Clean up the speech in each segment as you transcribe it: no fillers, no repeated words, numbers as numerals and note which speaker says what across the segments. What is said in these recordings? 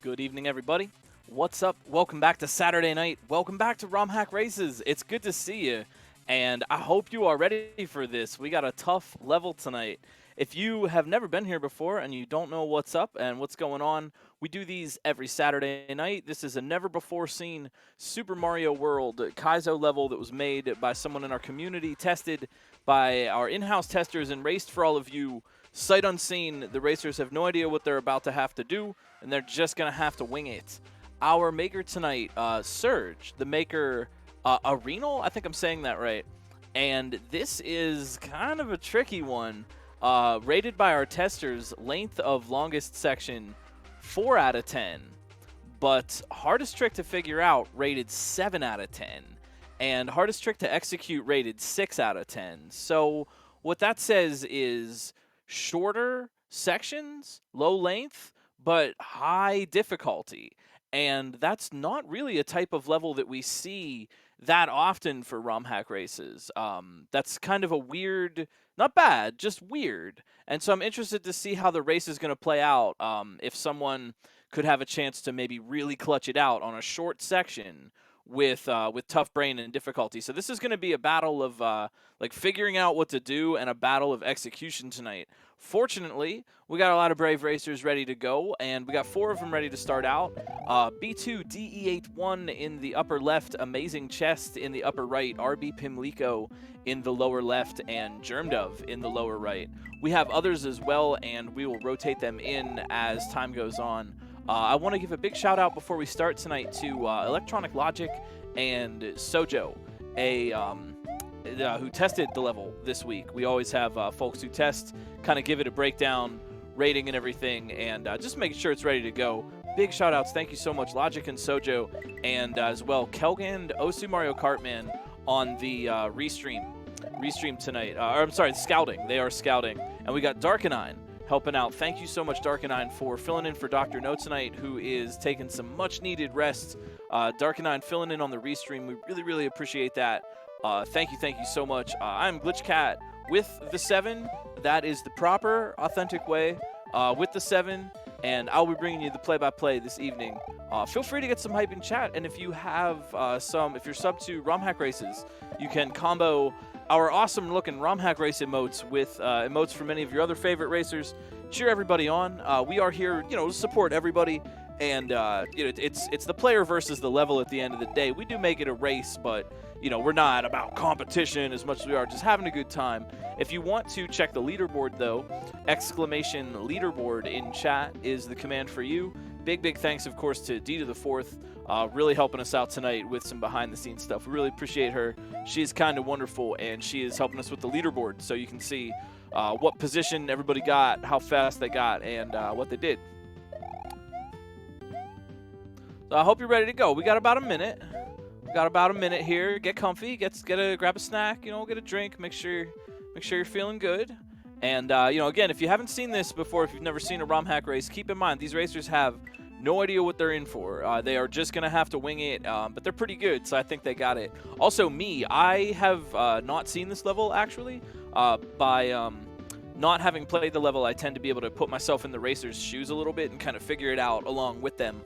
Speaker 1: Good evening, everybody. What's up? Welcome back to Saturday night. Welcome back to Romhack Races. It's good to see you, and I hope you are ready for this. We got a tough level tonight. If you have never been here before and you don't know what's up and what's going on, we do these every Saturday night. This is a never-before-seen Super Mario World Kaizo level that was made by someone in our community, tested by our in-house testers, and raced for all of you sight unseen. The racers have no idea what they're about to have to do, and they're just going to have to wing it. Our maker tonight, Serge, the maker, Arenal, I think I'm saying that right. And this is kind of a tricky one. Rated by our testers, length of longest section, 4 out of 10. But hardest trick to figure out, rated 7 out of 10. And hardest trick to execute, rated 6 out of 10. So what that says is shorter sections, low length, but high difficulty. And that's not really a type of level that we see that often for Romhack races. That's kind of a weird, not bad, just weird. And so I'm interested to see how the race is going to play out. If someone could have a chance to maybe really clutch it out on a short section with tough brain and difficulty. So this is going to be a battle of like figuring out what to do and a battle of execution tonight. Fortunately, we got a lot of brave racers ready to go, and we got 4 of them ready to start out. B2 DE81 in the upper left, Amazing Chest in the upper right, RB Pimlico in the lower left, and Germdove in the lower right. We have others as well, and we will rotate them in as time goes on. I want to give a big shout out before we start tonight to Electronic Logic and Sojo, who tested the level this week. We always have folks who test, kind of give it a breakdown, rating and everything, and just making sure it's ready to go. Big shout outs, thank you so much, Logic and Sojo, and as well Kelgan, Osu Mario Kartman on the restream tonight. Or I'm sorry, scouting. They are scouting, and we got Darkenine helping out. Thank you so much, Darkenine, for filling in for Dr. No tonight, who is taking some much-needed rest. Darkenine filling in on the restream. We really, really appreciate that. Thank you so much. I'm GlitchCat with the 7. That is the proper, authentic way with the 7, and I'll be bringing you the play-by-play this evening. Feel free to get some hype in chat, and if you have if you're sub to Romhack Races, you can combo our awesome-looking Romhack Race emotes with emotes from many of your other favorite racers. Cheer everybody on. We are here, to support everybody, and it's the player versus the level at the end of the day. We do make it a race, but we're not about competition as much as we are just having a good time. If you want to check the leaderboard, though, exclamation leaderboard in chat is the command for you. Big thanks, of course, to D to the 4th, really helping us out tonight with some behind-the-scenes stuff. We really appreciate her. She is kind of wonderful, and she is helping us with the leaderboard, so you can see what position everybody got, how fast they got, and what they did. So I hope you're ready to go. We got about a minute. Here. Get comfy. Grab a snack. Get a drink. Make sure you're feeling good. And again, if you haven't seen this before, if you've never seen a Romhack race, keep in mind these racers have no idea what they're in for. They are just gonna have to wing it, but they're pretty good, so I think they got it. Also, I have not seen this level actually. By not having played the level, I tend to be able to put myself in the racers' shoes a little bit and kind of figure it out along with them.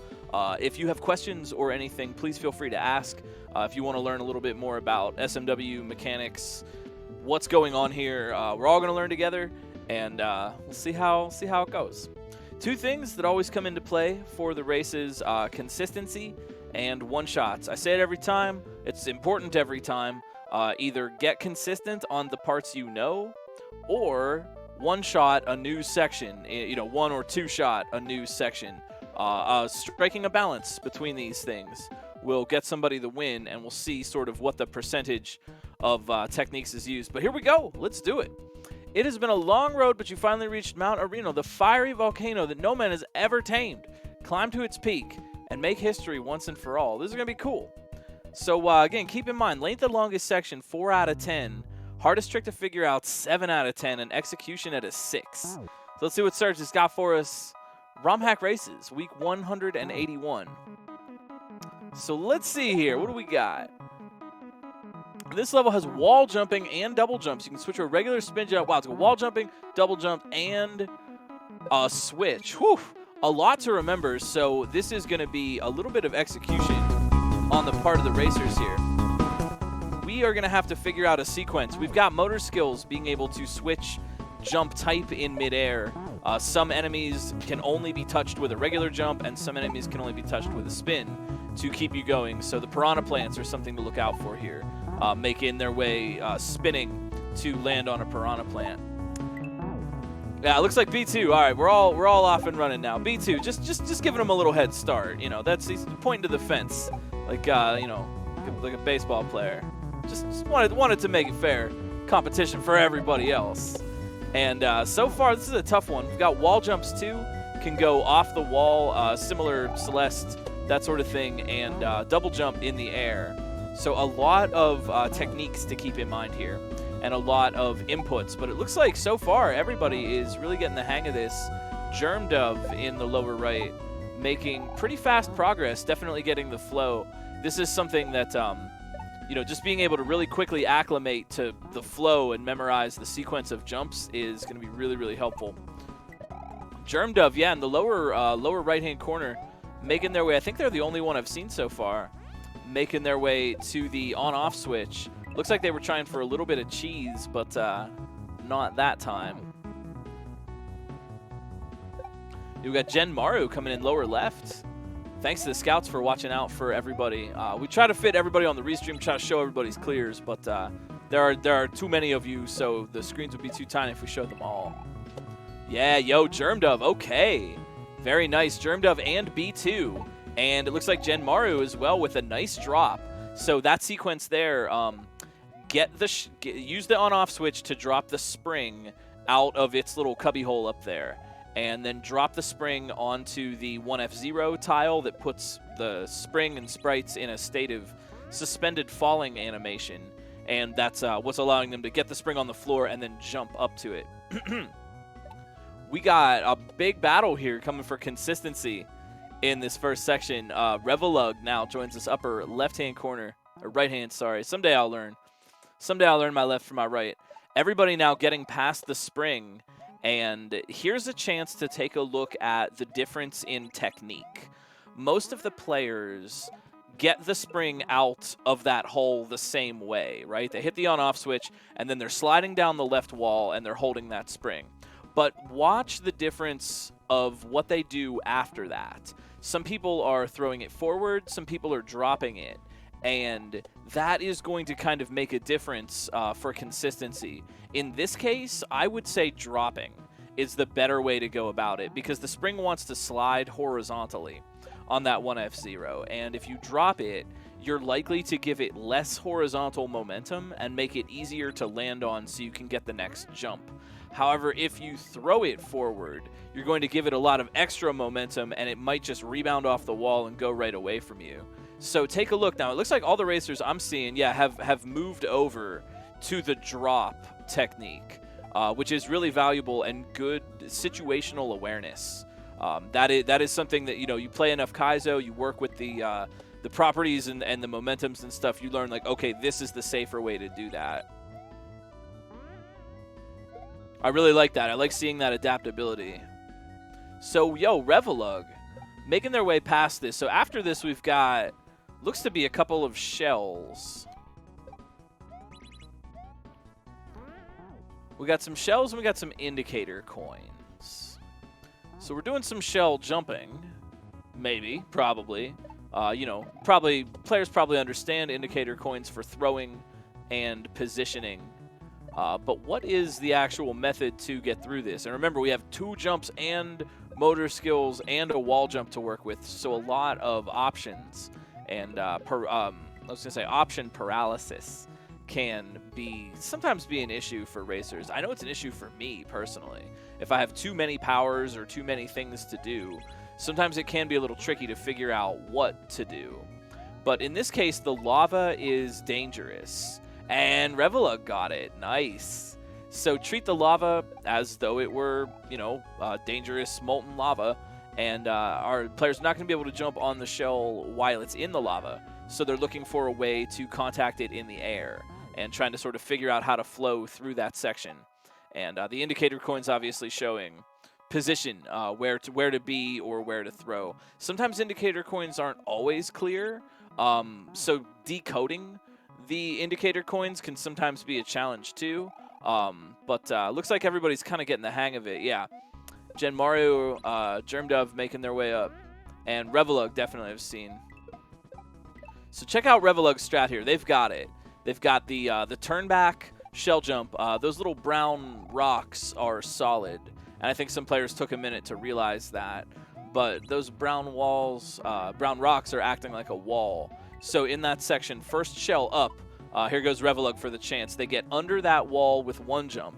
Speaker 1: If you have questions or anything, please feel free to ask. If you want to learn a little bit more about SMW mechanics, what's going on here, we're all going to learn together, and we'll see how it goes. 2 things that always come into play for the races: consistency and one-shots. I say it every time. It's important every time. Either get consistent on the parts or one-shot a new section. 1 or 2 shot a new section. Striking a balance between these things will get somebody the win, and we'll see sort of what the percentage of techniques is used. But here we go. Let's do it. It has been a long road, but you finally reached Mount Arenal, the fiery volcano that no man has ever tamed. Climb to its peak and make history once and for all. This is going to be cool. So, again, keep in mind, length of longest section, 4 out of 10. Hardest trick to figure out, 7 out of 10. And execution at a 6. So let's see what Serge has got for us. Romhack Races, week 181. So let's see here. What do we got? This level has wall jumping and double jumps. You can switch to a regular spin jump. Wow, it's got wall jumping, double jump, and a switch. Whew. a lot to remember, so this is going to be a little bit of execution on the part of the racers here. We are going to have to figure out a sequence. We've got motor skills being able to switch jump type in midair. Some enemies can only be touched with a regular jump, and some enemies can only be touched with a spin to keep you going. So the piranha plants are something to look out for here, making their way spinning to land on a piranha plant. Yeah, it looks like B2. All right, we're all off and running now. B2, just giving them a little head start. You know, he's pointing to the fence, like you know, like a baseball player. Just wanted to make it fair competition for everybody else. And so far, this is a tough one. We've got wall jumps too, can go off the wall, similar Celeste, that sort of thing, and double jump in the air. So a lot of techniques to keep in mind here, and a lot of inputs. But it looks like so far everybody is really getting the hang of this. Germ Dove in the lower right, making pretty fast progress, definitely getting the flow. This is something that you know, just being able to really quickly acclimate to the flow and memorize the sequence of jumps is going to be really, really helpful. Germ Dove, yeah, in the lower right-hand corner, making their way. I think they're the only one I've seen so far, making their way to the on-off switch. Looks like they were trying for a little bit of cheese, but not that time. We've got Jen Maru coming in lower left. Thanks to the scouts for watching out for everybody. We try to fit everybody on the restream, try to show everybody's clears, but there are too many of you, so the screens would be too tiny if we showed them all. Yeah, yo, Germ Dove, okay. Very nice, Germ Dove and B2. And it looks like Jen Maru as well with a nice drop. So that sequence there, use the on-off switch to drop the spring out of its little cubbyhole up there. And then drop the spring onto the 1F0 tile that puts the spring and sprites in a state of suspended falling animation. And that's what's allowing them to get the spring on the floor and then jump up to it. We got a big battle here coming for consistency in this first section. Revelug now joins us upper left-hand corner, or right-hand, sorry. Someday I'll learn. Someday I'll learn my left from my right. Everybody now getting past the spring. And here's a chance to take a look at the difference in technique. Most of the players get the spring out of that hole the same way, right? They hit the on-off switch, and then they're sliding down the left wall, and they're holding that spring. But watch the difference of what they do after that. Some people are throwing it forward, some people are dropping it. And that is going to kind of make a difference for consistency. In this case, I would say dropping is the better way to go about it, because the spring wants to slide horizontally on that 1F0. And if you drop it, you're likely to give it less horizontal momentum and make it easier to land on so you can get the next jump. However, if you throw it forward, you're going to give it a lot of extra momentum, and it might just rebound off the wall and go right away from you. So take a look now. It looks like all the racers I'm seeing, yeah, have moved over to the drop technique, which is really valuable and good situational awareness. That is something that, you know, you play enough Kaizo, you work with the properties and the momentums and stuff, you learn, like, okay, this is the safer way to do that. I really like that. I like seeing that adaptability. So, yo, Revelug making their way past this. So after this, we've got, looks to be a couple of shells. We got some shells and we got some indicator coins. So we're doing some shell jumping. Maybe, probably. You know, players probably understand indicator coins for throwing and positioning. But what is the actual method to get through this? And remember, we have 2 jumps and motor skills and a wall jump to work with, so a lot of options. And I was going to say option paralysis can sometimes be an issue for racers. I know it's an issue for me personally. If I have too many powers or too many things to do, sometimes it can be a little tricky to figure out what to do. But in this case, the lava is dangerous. And Revelug got it. Nice. So treat the lava as though it were, you know, dangerous molten lava. And our players are not going to be able to jump on the shell while it's in the lava. So they're looking for a way to contact it in the air and trying to sort of figure out how to flow through that section. And the indicator coin's obviously showing position, where to be or where to throw. Sometimes indicator coins aren't always clear, so decoding the indicator coins can sometimes be a challenge too. But looks like everybody's kind of getting the hang of it. Yeah, Gen Mario, Germdove making their way up, and Revelug definitely have seen. So check out Revelug's strat here. They've got it. They've got the turn back shell jump. Those little brown rocks are solid, and I think some players took a minute to realize that. But those brown rocks are acting like a wall. So in that section, first shell up. Here goes Revelug for the chance. They get under that wall with one jump.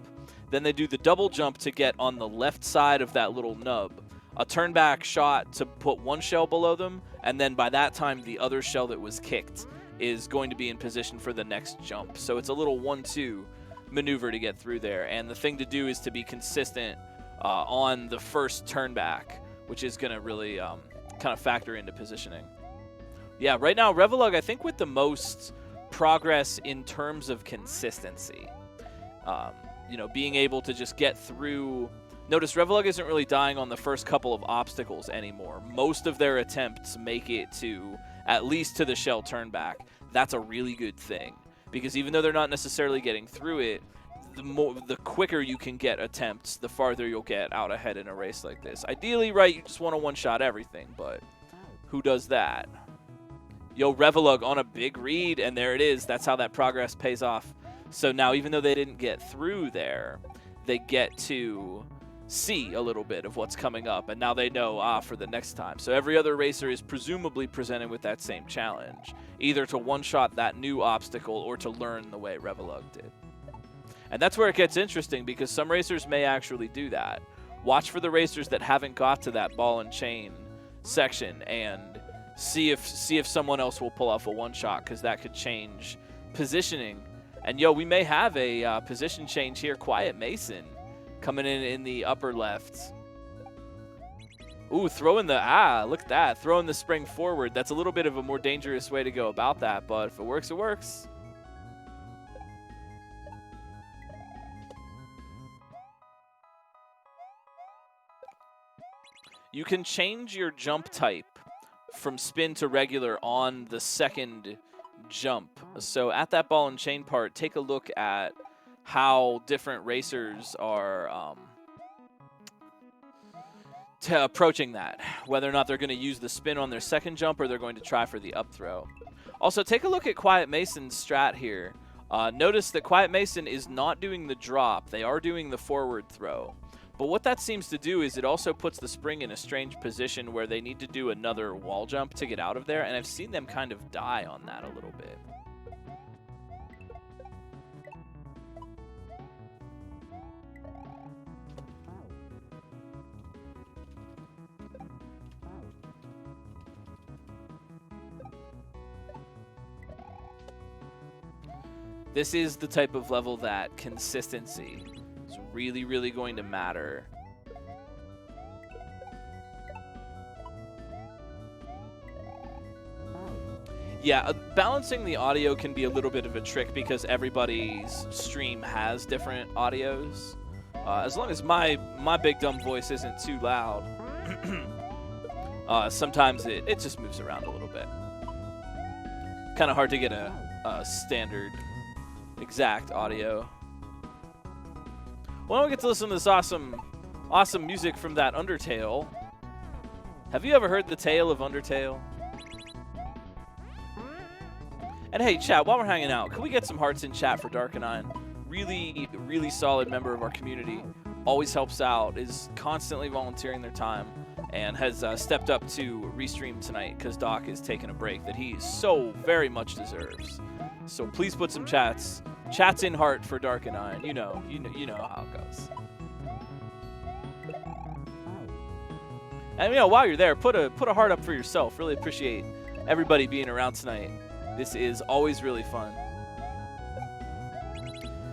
Speaker 1: Then they do the double jump to get on the left side of that little nub. A turn back shot to put one shell below them, and then by that time the other shell that was kicked is going to be in position for the next jump. So it's a little 1-2 maneuver to get through there. And the thing to do is to be consistent on the first turn back, which is going to really kind of factor into positioning. Yeah, right now Revelug, I think, with the most progress in terms of consistency. You know, being able to just get through. Notice Revelug isn't really dying on the first couple of obstacles anymore. Most of their attempts make it to at least to the shell turn back. That's a really good thing, because even though they're not necessarily getting through it, the quicker you can get attempts, the farther you'll get out ahead in a race like this. Ideally, right, you just want to one-shot everything, but who does that? Yo, Revelug on a big read, and there it is. That's how that progress pays off. So now, even though they didn't get through there, they get to see a little bit of what's coming up, and now they know, for the next time. So every other racer is presumably presented with that same challenge, either to one-shot that new obstacle or to learn the way Revelug did. And that's where it gets interesting, because some racers may actually do that. Watch for the racers that haven't got to that ball and chain section, and see if someone else will pull off a one-shot, because that could change positioning. And yo, we may have a position change here. Quiet Mason coming in the upper left. Ooh, throwing the, look at that. Throwing the spring forward. That's a little bit of a more dangerous way to go about that, but if it works, it works. You can change your jump type from spin to regular on the second jump. So at that ball and chain part, take a look at how different racers are approaching that, whether or not they're going to use the spin on their second jump or they're going to try for the up throw. Also, take a look at Quiet Mason's strat here. Notice that Quiet Mason is not doing the drop. They are doing the forward throw. But what that seems to do is it also puts the spring in a strange position where they need to do another wall jump to get out of there, and I've seen them kind of die on that a little bit. This is the type of level that consistency is really, really going to matter. Yeah, balancing the audio can be a little bit of a trick because everybody's stream has different audios. As long as my big dumb voice isn't too loud, sometimes it just moves around a little bit. Kind of hard to get a standard exact audio. Well, we get to listen to this awesome music from that Undertale. Have you ever heard the tale of Undertale? And hey, chat, while we're hanging out, can we get some hearts in chat for Darkenine? Really, really solid member of our community. Always helps out, is constantly volunteering their time, and has stepped up to restream tonight because Doc is taking a break that he so very much deserves. So please put some chats in heart for Darkenine. You know how it goes. And while you're there, put a heart up for yourself. Really appreciate everybody being around tonight. This is always really fun.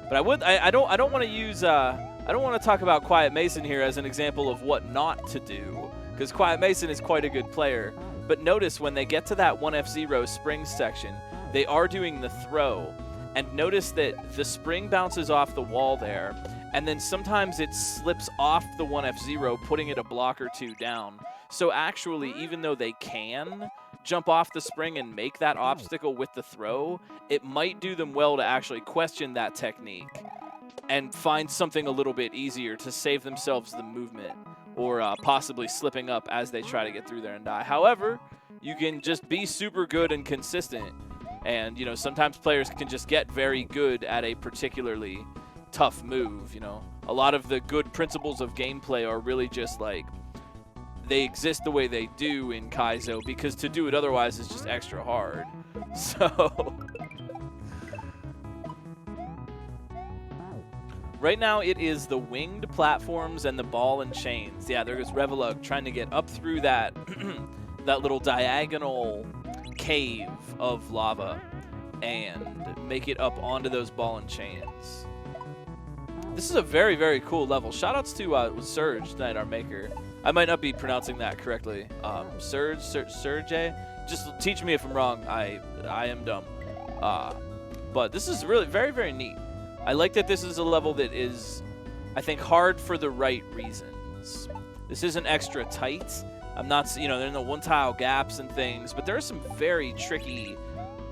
Speaker 1: But I don't want to use I don't want to talk about Quiet Mason here as an example of what not to do, because Quiet Mason is quite a good player. But notice when they get to that 1F0 spring section, they are doing the throw. And notice that the spring bounces off the wall there, and then sometimes it slips off the 1F0, putting it a block or two down. So actually, even though they can jump off the spring and make that obstacle with the throw, it might do them well to actually question that technique and find something a little bit easier to save themselves the movement, or possibly slipping up as they try to get through there and die. However, you can just be super good and consistent, and you know, sometimes players can just get very good at a particularly tough move. You know, a lot of the good principles of gameplay are really just like, they exist the way they do in Kaizo because to do it otherwise is just extra hard. So right now it is the winged platforms and the ball and chains. Yeah, there goes Revelug trying to get up through that that little diagonal cave of lava and make it up onto those ball and chains. This is a very, very cool level. Shoutouts to Serge tonight, our maker. I might not be pronouncing that correctly. Serge. Just teach me if I'm wrong. I am dumb. But this is really very, very neat. I like that this is a level that is, I think, hard for the right reasons. This isn't extra tight. I'm not, you know, there are no one-tile gaps and things, but there are some very tricky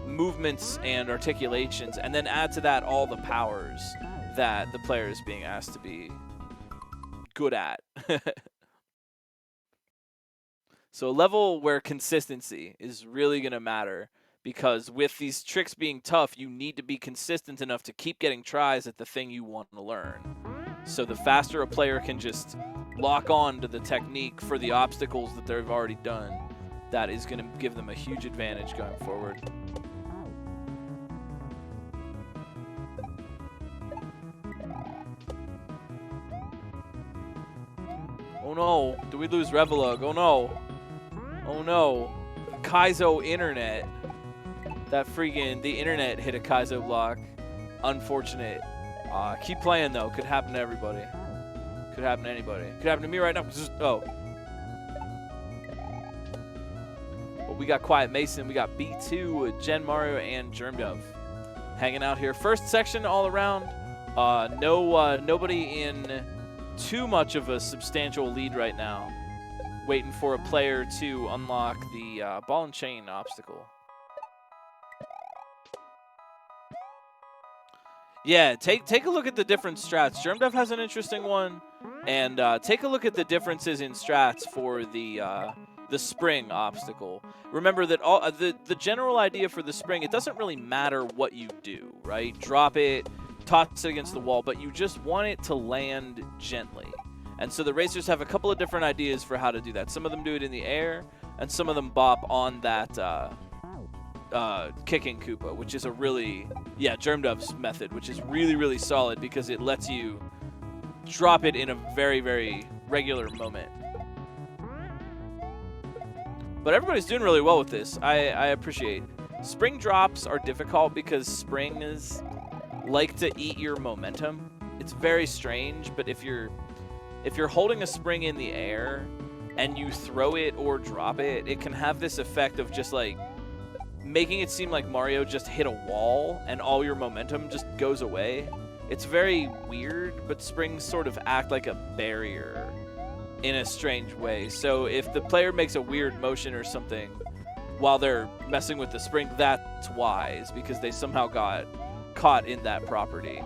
Speaker 1: movements and articulations, and then add to that all the powers that the player is being asked to be good at. So a level where consistency is really going to matter, because with these tricks being tough, you need to be consistent enough to keep getting tries at the thing you want to learn. So the faster a player can just lock on to the technique for the obstacles that they've already done, that is going to give them a huge advantage going forward. Oh no, do we lose Revelug? Oh no. Oh no. Kaizo internet. That freaking, the internet hit a Kaizo block. Unfortunate. Keep playing though. Could happen to everybody. Could happen to anybody. Could happen to me right now. Oh. But we got Quiet Mason. We got B2, Gen Mario, and Germdove hanging out here. First section all around. Nobody in too much of a substantial lead right now. Waiting for a player to unlock the ball and chain obstacle. Yeah, take a look at the different strats. Germdove has an interesting one, and take a look at the differences in strats for the spring obstacle. Remember that all the general idea for the spring, it doesn't really matter what you do, right? Drop it, toss it against the wall, but you just want it to land gently. And so the racers have a couple of different ideas for how to do that. Some of them do it in the air, and some of them bop on that kicking Koopa, which is a really, yeah, Germdove's method, which is really, really solid because it lets you drop it in a very, very regular moment. But everybody's doing really well with this. I appreciate. Spring drops are difficult because springs like to eat your momentum. It's very strange, but if you're holding a spring in the air and you throw it or drop it, it can have this effect of just like making it seem like Mario just hit a wall and all your momentum just goes away. It's very weird, but springs sort of act like a barrier in a strange way. So if the player makes a weird motion or something while they're messing with the spring, that's wise, because they somehow got caught in that property.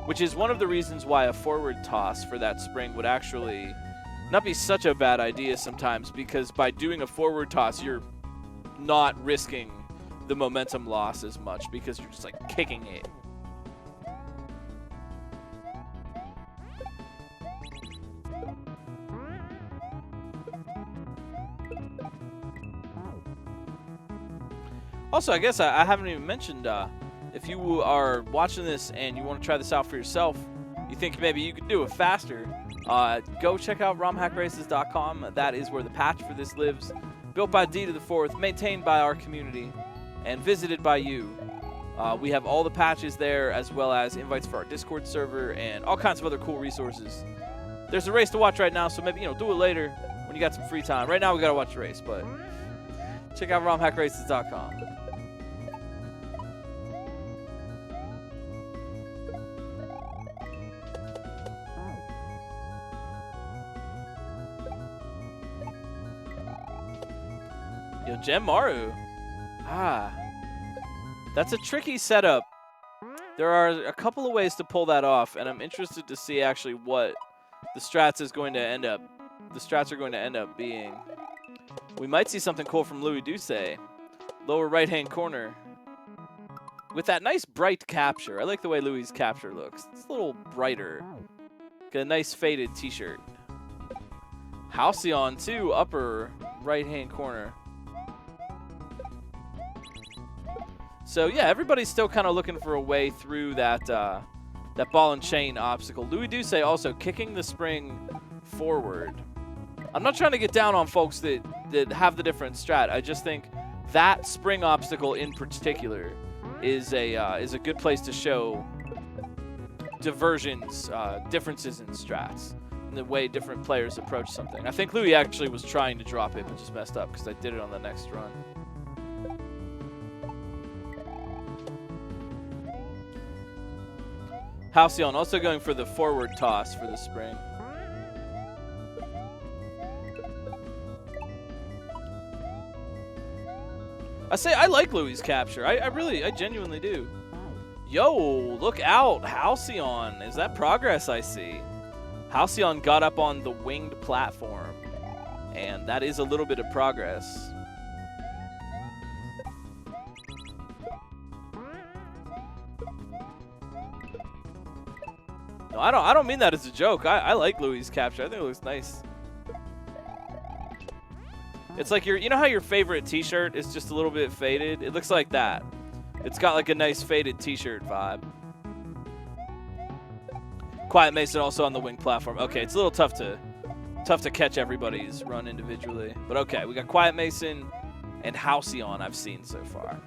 Speaker 1: Which is one of the reasons why a forward toss for that spring would actually not be such a bad idea sometimes, because by doing a forward toss, you're not risking the momentum loss as much because you're just like kicking it. Also, I guess I haven't even mentioned, if you are watching this and you want to try this out for yourself, you think maybe you could do it faster, go check out romhackraces.com. That is where the patch for this lives. Built by D to the 4th, maintained by our community, and visited by you. We have all the patches there, as well as invites for our Discord server and all kinds of other cool resources. There's a race to watch right now, so maybe, do it later when you got some free time. Right now, we got to watch the race, but check out romhackraces.com. Yo, Genmaru. Ah. That's a tricky setup. There are a couple of ways to pull that off, and I'm interested to see actually what the strats is going to end up. The strats are going to end up being. We might see something cool from Louis Douce. Lower right-hand corner. With that nice bright capture. I like the way Louis' capture looks. It's a little brighter. Got a nice faded t-shirt. Halcyon too, upper right-hand corner. So yeah, everybody's still kind of looking for a way through that that ball and chain obstacle. Louis Douce also kicking the spring forward. I'm not trying to get down on folks that have the different strat. I just think that spring obstacle in particular is a good place to show diversions, differences in strats, and the way different players approach something. I think Louis actually was trying to drop it, but just messed up because I did it on the next run. Halcyon also going for the forward toss for the spring. I like Louis' capture. I genuinely do. Yo, look out, Halcyon. Is that progress I see? Halcyon got up on the winged platform, and that is a little bit of progress. No, I don't mean that as a joke. I like Louis' capture. I think it looks nice. It's like you know how your favorite t-shirt is just a little bit faded? It looks like that. It's got like a nice faded t-shirt vibe. Quiet Mason also on the wing platform. Okay, it's a little tough to catch everybody's run individually. But okay, we got Quiet Mason and Halcyon I've seen so far.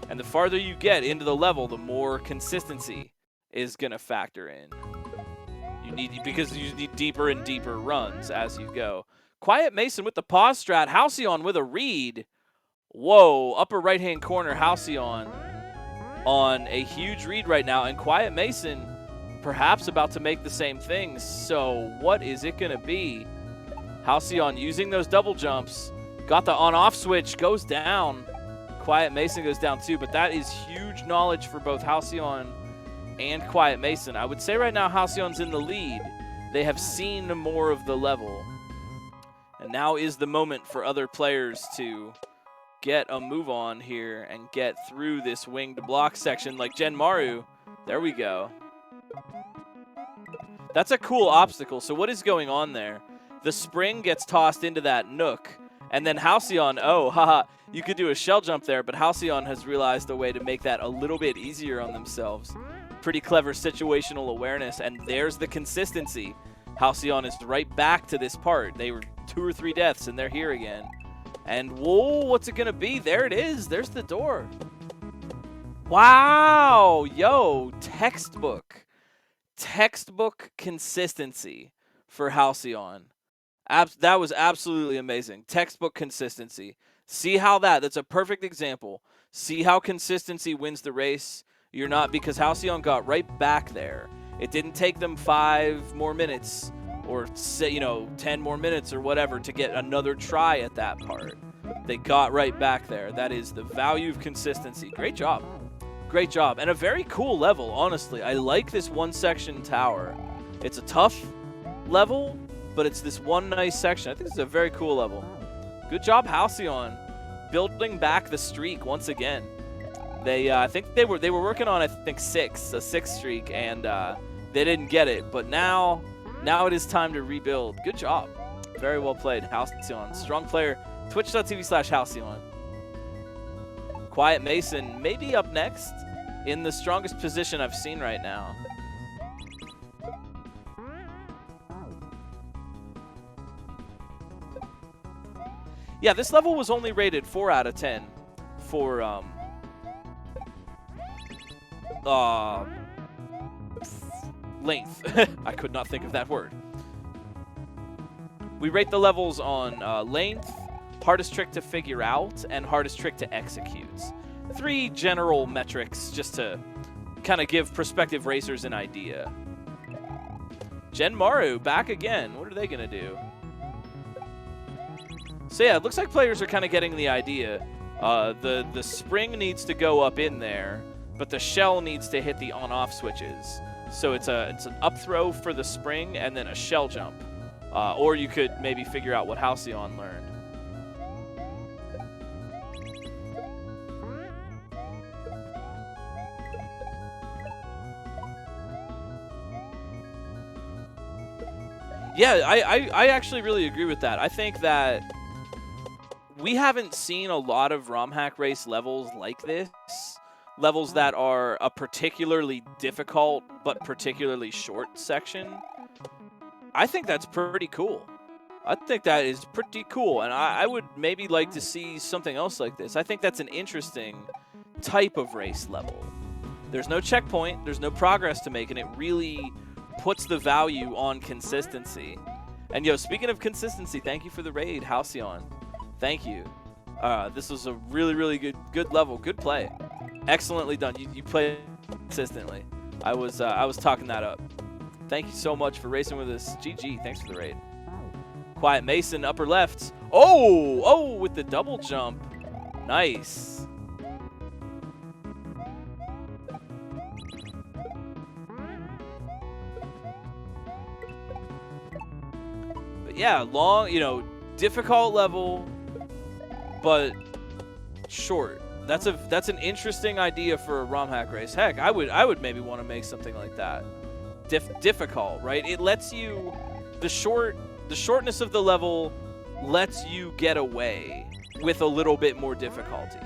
Speaker 1: And the farther you get into the level, the more consistency is going to factor in. Because you need deeper and deeper runs as you go. Quiet Mason with the pause strat. Halcyon with a read. Whoa, upper right-hand corner, Halcyon on a huge read right now. And Quiet Mason perhaps about to make the same thing. So what is it going to be? Halcyon using those double jumps. Got the on-off switch, goes down. Quiet Mason goes down too, but that is huge knowledge for both Halcyon and Quiet Mason. I would say right now Halcyon's in the lead. They have seen more of the level. And now is the moment for other players to get a move on here and get through this winged block section like Genmaru. There we go. That's a cool obstacle. So what is going on there? The spring gets tossed into that nook. And then Halcyon, oh, haha, you could do a shell jump there, but Halcyon has realized a way to make that a little bit easier on themselves. Pretty clever situational awareness, and there's the consistency. Halcyon is right back to this part. They were 2 or 3 deaths, and they're here again. And whoa, what's it going to be? There it is. There's the door. Wow. Yo, textbook. Textbook consistency for Halcyon. That was absolutely amazing. Textbook consistency. See how that's a perfect example. See how consistency wins the race. You're not, because Halcyon got right back there. It didn't take them 5 more minutes or 10 more minutes or whatever to get another try at that part. They got right back there. That is the value of consistency. Great job. Great job. And a very cool level, honestly. I like this one section tower. It's a tough level, but it's this one nice section. I think this is a very cool level. Good job, Halcyon, building back the streak once again. I think they were working on a 6 streak, and they didn't get it. But now it is time to rebuild. Good job. Very well played, Halcyon. Strong player. Twitch.tv/Halcyon. Quiet Mason may be up next in the strongest position I've seen right now. Yeah, this level was only rated 4 out of 10 for length. I could not think of that word. We rate the levels on length, hardest trick to figure out, and hardest trick to execute. 3 general metrics just to kind of give prospective racers an idea. Genmaru back again. What are they going to do? So yeah, it looks like players are kind of getting the idea. The spring needs to go up in there, but the shell needs to hit the on-off switches. So it's an up throw for the spring and then a shell jump. Or you could maybe figure out what Halcyon learned. Yeah, I actually really agree with that. I think that we haven't seen a lot of Romhack race levels like this. Levels that are a particularly difficult but particularly short section. I think that's pretty cool. I think that is pretty cool, and I would maybe like to see something else like this. I think that's an interesting type of race level. There's no checkpoint, there's no progress to make, and it really puts the value on consistency. And yo, speaking of consistency, thank you for the raid, Halcyon. Thank you. This was a really good level, good play. Excellently done. You played consistently. I was talking that up. Thank you so much for racing with us. GG. Thanks for the raid. Quiet Mason, upper left. Oh, with the double jump. Nice. But yeah, long, difficult level, but short. That's an interesting idea for a Romhack race. Heck, I would maybe want to make something like that. Difficult, right? It lets you the shortness of the level lets you get away with a little bit more difficulty.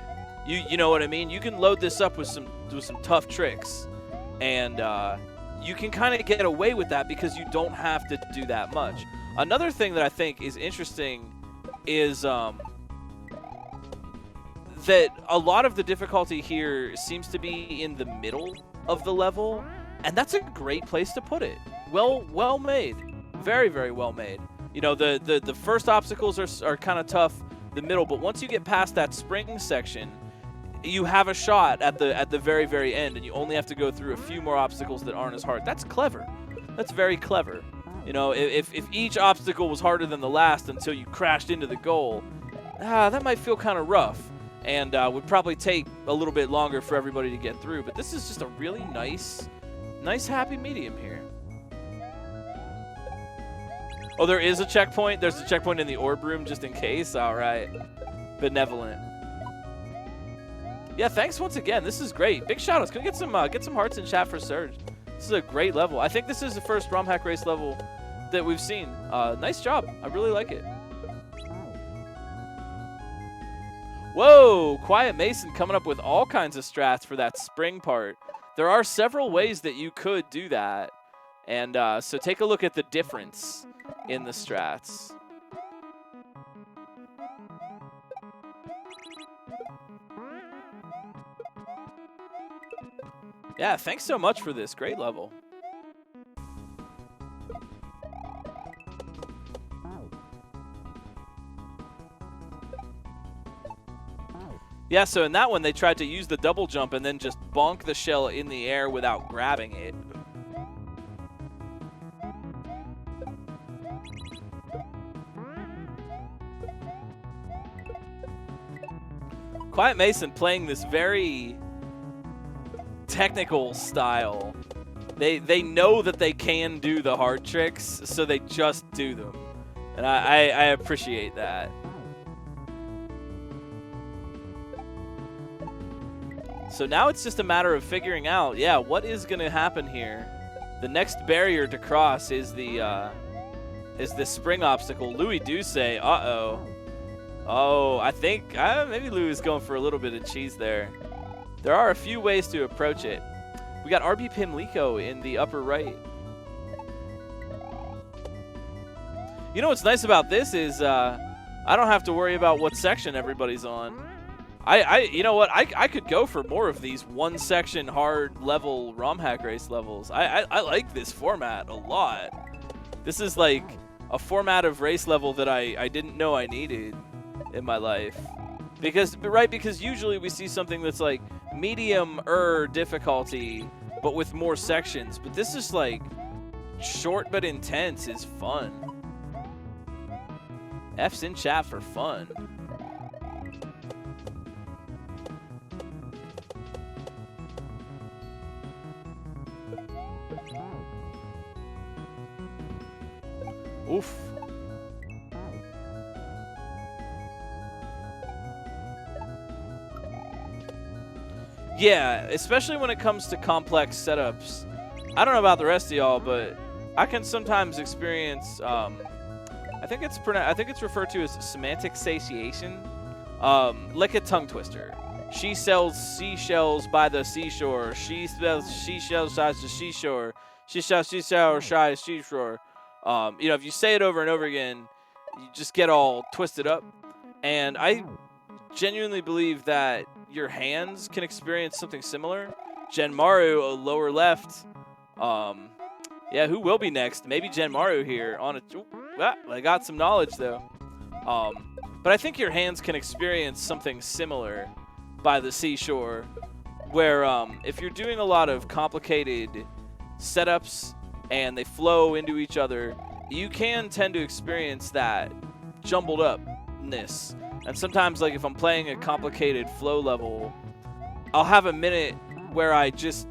Speaker 1: You know what I mean? You can load this up with some tough tricks, and you can kind of get away with that because you don't have to do that much. Another thing that I think is interesting is that a lot of the difficulty here seems to be in the middle of the level, and that's a great place to put it. Well made. Very well made. The first obstacles are kind of tough, the middle, but once you get past that spring section, you have a shot at the very end, and you only have to go through a few more obstacles that aren't as hard. That's clever. That's very clever. If each obstacle was harder than the last until you crashed into the goal, that might feel kind of rough. And would probably take a little bit longer for everybody to get through. But this is just a really nice happy medium here. Oh, there is a checkpoint? There's a checkpoint in the orb room just in case? All right. Benevolent. Yeah, thanks once again. This is great. Big shout-outs. Can we get some hearts in chat for Serge? This is a great level. I think this is the first Romhack race level that we've seen. Nice job. I really like it. Whoa, Quiet Mason coming up with all kinds of strats for that spring part. There are several ways that you could do that. And so take a look at the difference in the strats. Yeah, thanks so much for this. Great level. Yeah, so in that one, they tried to use the double jump and then just bonk the shell in the air without grabbing it. Quiet Mason playing this very technical style. They know that they can do the hard tricks, so they just do them. And I appreciate that. So now it's just a matter of figuring out, yeah, what is going to happen here. The next barrier to cross is the spring obstacle. Louis do say, uh-oh. Oh, I think maybe Louis is going for a little bit of cheese there. There are a few ways to approach it. We got RB Pimlico in the upper right. You know what's nice about this is I don't have to worry about what section everybody's on. You know what? I could go for more of these one section hard level Romhack race levels. I like this format a lot. This is like a format of race level that I didn't know I needed in my life. Because usually we see something that's like medium-er difficulty, but with more sections. But this is like short but intense is fun. F's in chat for fun. Oof. Yeah, especially when it comes to complex setups. I don't know about the rest of y'all, but I can sometimes experience. I think it's referred to as semantic satiation, like a tongue twister. She sells seashells by the seashore. She sells seashells by the seashore. She sells seashells by the seashore. You know, if you say it over and over again, you just get all twisted up. And I genuinely believe that your hands can experience something similar. Genmaru, lower left. Yeah, who will be next? Maybe Genmaru here on a. I got some knowledge though. But I think your hands can experience something similar by the seashore, where if you're doing a lot of complicated setups and they flow into each other, you can tend to experience that jumbled upness. And sometimes, like if I'm playing a complicated flow level, I'll have a minute where I just,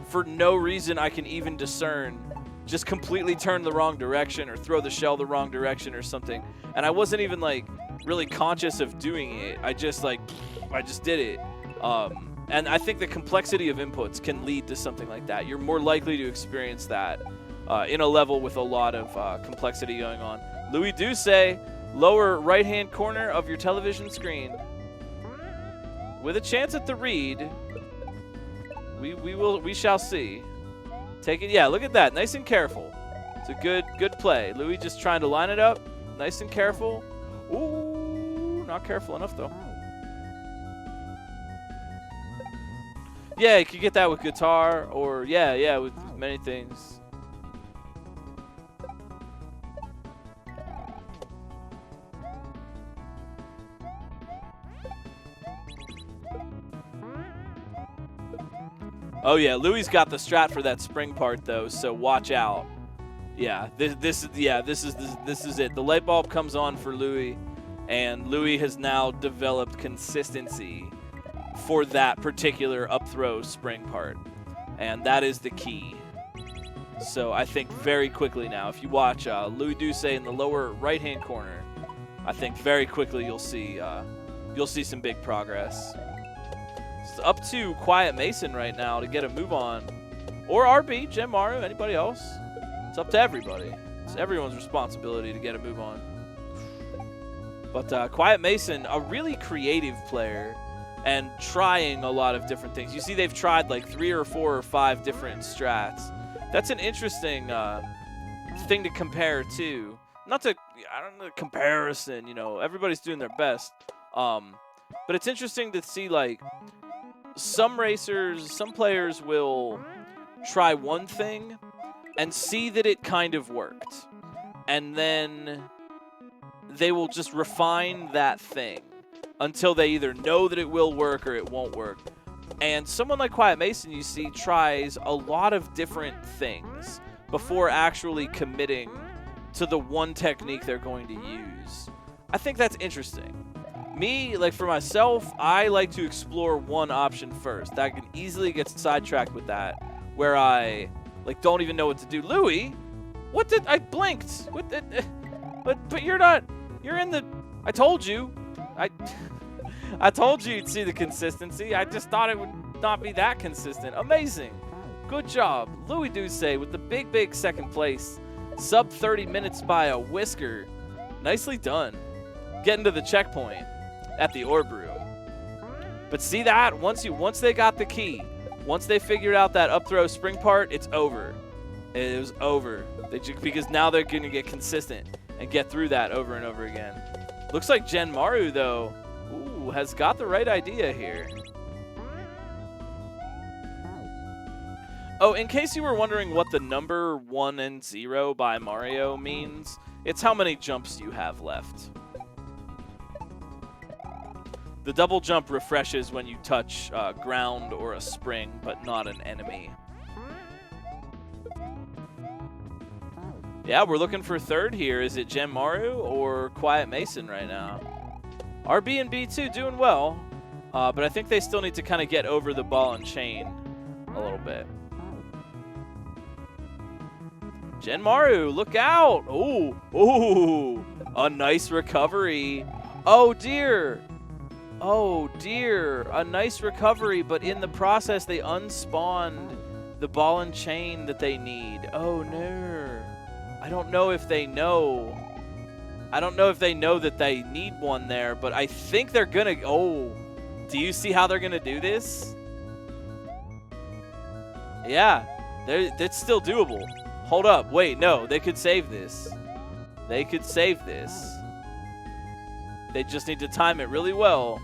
Speaker 1: for no reason I can even discern, just completely turn the wrong direction or throw the shell the wrong direction or something. And I wasn't even like really conscious of doing it. I just did it. And I think the complexity of inputs can lead to something like that. You're more likely to experience that in a level with a lot of complexity going on. Louis Doucet, lower right-hand corner of your television screen. With a chance at the read, we shall see. Take it, yeah, look at that, nice and careful. It's a good play. Louis just trying to line it up, nice and careful. Ooh, not careful enough though. Yeah, you could get that with guitar, or yeah, with many things. Oh yeah, Louis got the strat for that spring part though, so watch out. Yeah, this is it. The light bulb comes on for Louis, and Louis has now developed consistency for that particular up throw spring part, and that is the key. So I think very quickly now, if you watch Louis Doucet in the lower right-hand corner, I think very quickly you'll see some big progress. It's up to Quiet Mason right now to get a move on, or RB, Genmaru, anybody else. It's up to everybody. It's everyone's responsibility to get a move on. But Quiet Mason, a really creative player, and trying a lot of different things. You see they've tried like 3 or 4 or 5 different strats. That's an interesting thing to compare to. Not to, I don't know, comparison, you know, everybody's doing their best. But it's interesting to see, like, some players will try one thing and see that it kind of worked. And then they will just refine that thing until they either know that it will work or it won't work. And someone like Quiet Mason, you see, tries a lot of different things before actually committing to the one technique they're going to use. I think that's interesting. Me, like for myself, I like to explore one option first. I can easily get sidetracked with that, where I like don't even know what to do. Louis, what did I blinked? What did? But you're not. You're in the. I told you. I told you you'd see the consistency. I just thought it would not be that consistent. Amazing. Good job. Louis Doucet with the big second place. Sub 30 minutes by a whisker. Nicely done. Getting to the checkpoint at the orb room. But see that? Once they got the key, once they figured out that up throw spring part, it's over. It was over. Because now they're going to get consistent and get through that over and over again. Looks like Genmaru, though, has got the right idea here. Oh, in case you were wondering what the number 1 and 0 by Mario means, it's how many jumps you have left. The double jump refreshes when you touch ground or a spring, but not an enemy. Yeah, we're looking for third here. Is it Genmaru or Quiet Mason right now? RB and B2 doing well, but I think they still need to kind of get over the ball and chain a little bit. Genmaru, look out! Ooh, a nice recovery. Oh dear, a nice recovery, but in the process they unspawned the ball and chain that they need. Oh no, I don't know if they know. I don't know if they know that they need one there, but I think they're gonna. Oh, do you see how they're gonna do this? Yeah, it's still doable. Hold up, wait, no, they could save this. They could save this. They just need to time it really well,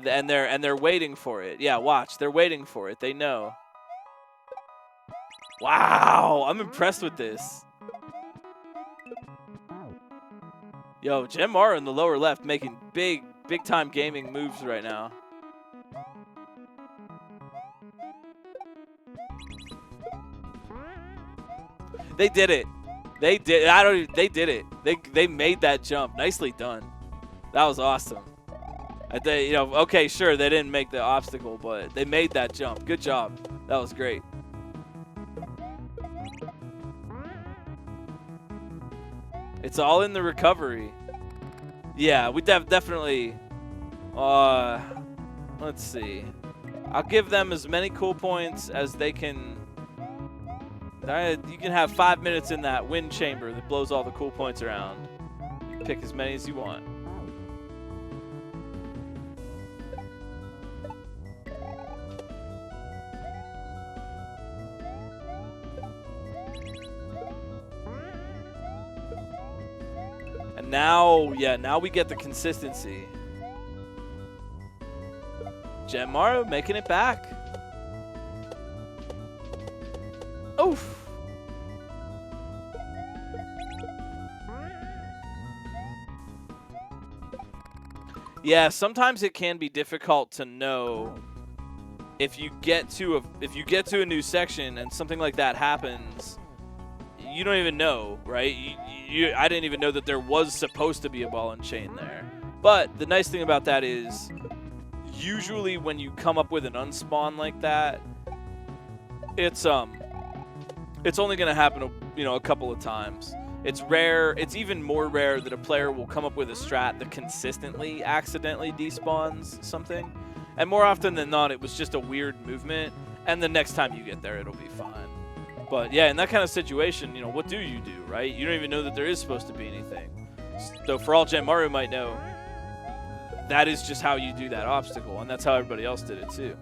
Speaker 1: and they're waiting for it. Yeah, watch, they're waiting for it. They know. Wow, I'm impressed with this. Yo, Genmaru in the lower left making big time gaming moves right now. They did it. They did. They did it. They made that jump. Nicely done. That was awesome. You know, okay, sure, they didn't make the obstacle, but they made that jump. Good job. That was great. It's all in the recovery. Yeah, we definitely. Let's see. I'll give them as many cool points as they can. You can have 5 minutes in that wind chamber that blows all the cool points around. You can pick as many as you want. And now, yeah, now we get the consistency. Genmaru making it back. Oof. Yeah, sometimes it can be difficult to know if you get to a new section and something like that happens. You don't even know, right? I didn't even know that there was supposed to be a ball and chain there. But the nice thing about that is, usually when you come up with an unspawn like that, it's only going to happen, a couple of times. It's rare. It's even more rare that a player will come up with a strat that consistently accidentally despawns something. And more often than not, it was just a weird movement, and the next time you get there, it'll be fine. But yeah, in that kind of situation, what do you do, right? You don't even know that there is supposed to be anything. So for all Genmaru might know, that is just how you do that obstacle, and that's how everybody else did it too.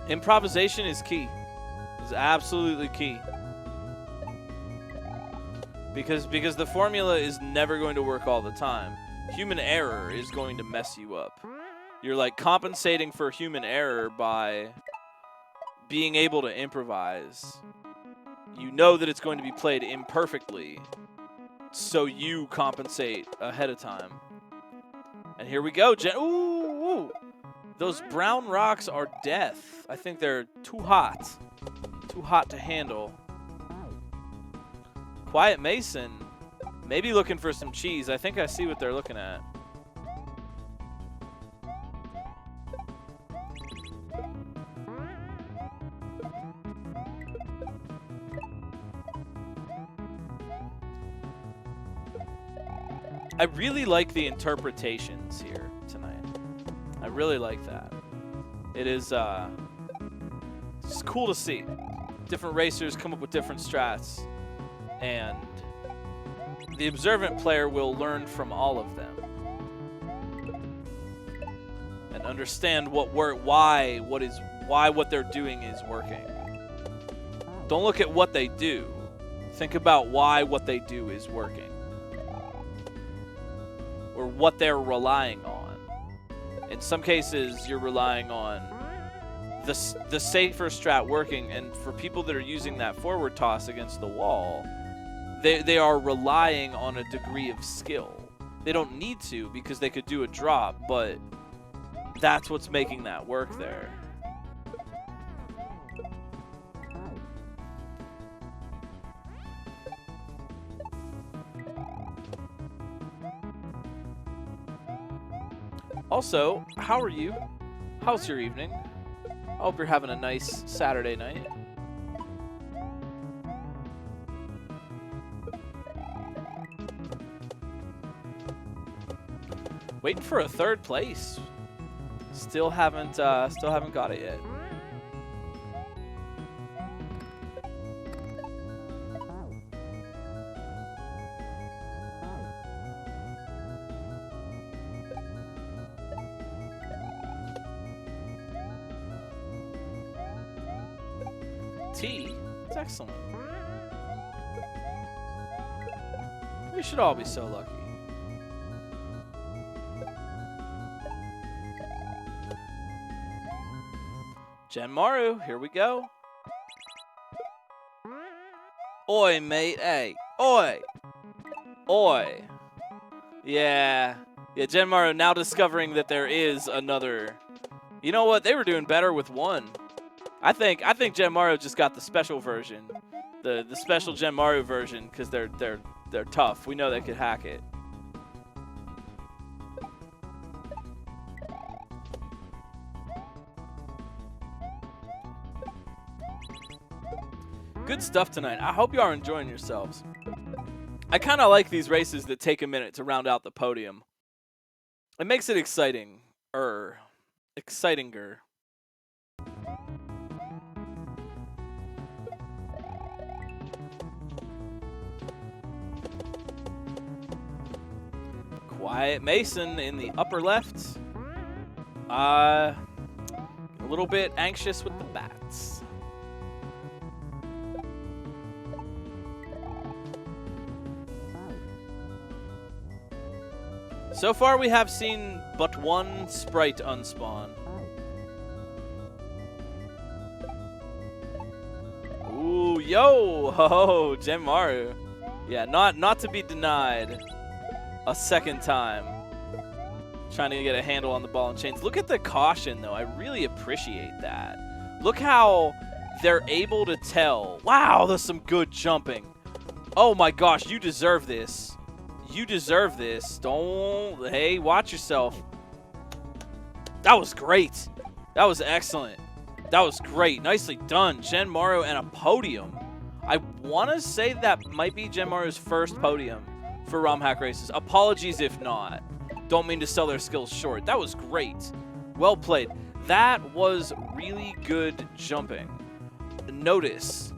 Speaker 1: Improvisation is key. It's absolutely key. Because the formula is never going to work all the time. Human error is going to mess you up. You're like compensating for human error by being able to improvise. You know that it's going to be played imperfectly, so you compensate ahead of time. And here we go. Ooh! Those brown rocks are death. I think they're too hot. Too hot to handle. Quiet Mason, maybe looking for some cheese. I think I see what they're looking at. I really like the interpretations here tonight. I really like that. It is it's cool to see. Different racers come up with different strats, and the observant player will learn from all of them and understand why what they're doing is working. Don't look at what they do. Think about why what they do is working, or what they're relying on. In some cases, you're relying on the safer strat working, and for people that are using that forward toss against the wall, they are relying on a degree of skill. They don't need to, because they could do a drop, but That's what's making that work there. Also, how are you? How's your evening? I hope you're having a nice Saturday night. Waiting for a third place. Still haven't got it yet. T? That's excellent. We should all be so lucky. Genmaru, here we go. Oi, mate, hey. Oi! Oi! Yeah, Genmaru now discovering that there is another. You know what? They were doing better with one. I think Genmaru just got the special version, the special Genmaru version, because they're tough. We know they could hack it. Good stuff tonight. I hope you are enjoying yourselves. I kind of like these races that take a minute to round out the podium. It makes it exciting. Excitinger. Quiet Mason in the upper left. A little bit anxious with the bats. So far, we have seen but one sprite unspawn. Ooh, yo! Ho, Genmaru. Yeah, not to be denied a second time. Trying to get a handle on the ball and chains. Look at the caution, though. I really appreciate that. Look how they're able to tell. Wow, there's some good jumping. Oh my gosh, you deserve this. You deserve this. Don't. Hey, watch yourself. That was great. That was excellent. That was great. Nicely done. Genmaru and a podium. I want to say that might be Genmaru's first podium for Romhack races. Apologies if not. Don't mean to sell their skills short. That was great. Well played. That was really good jumping. Notice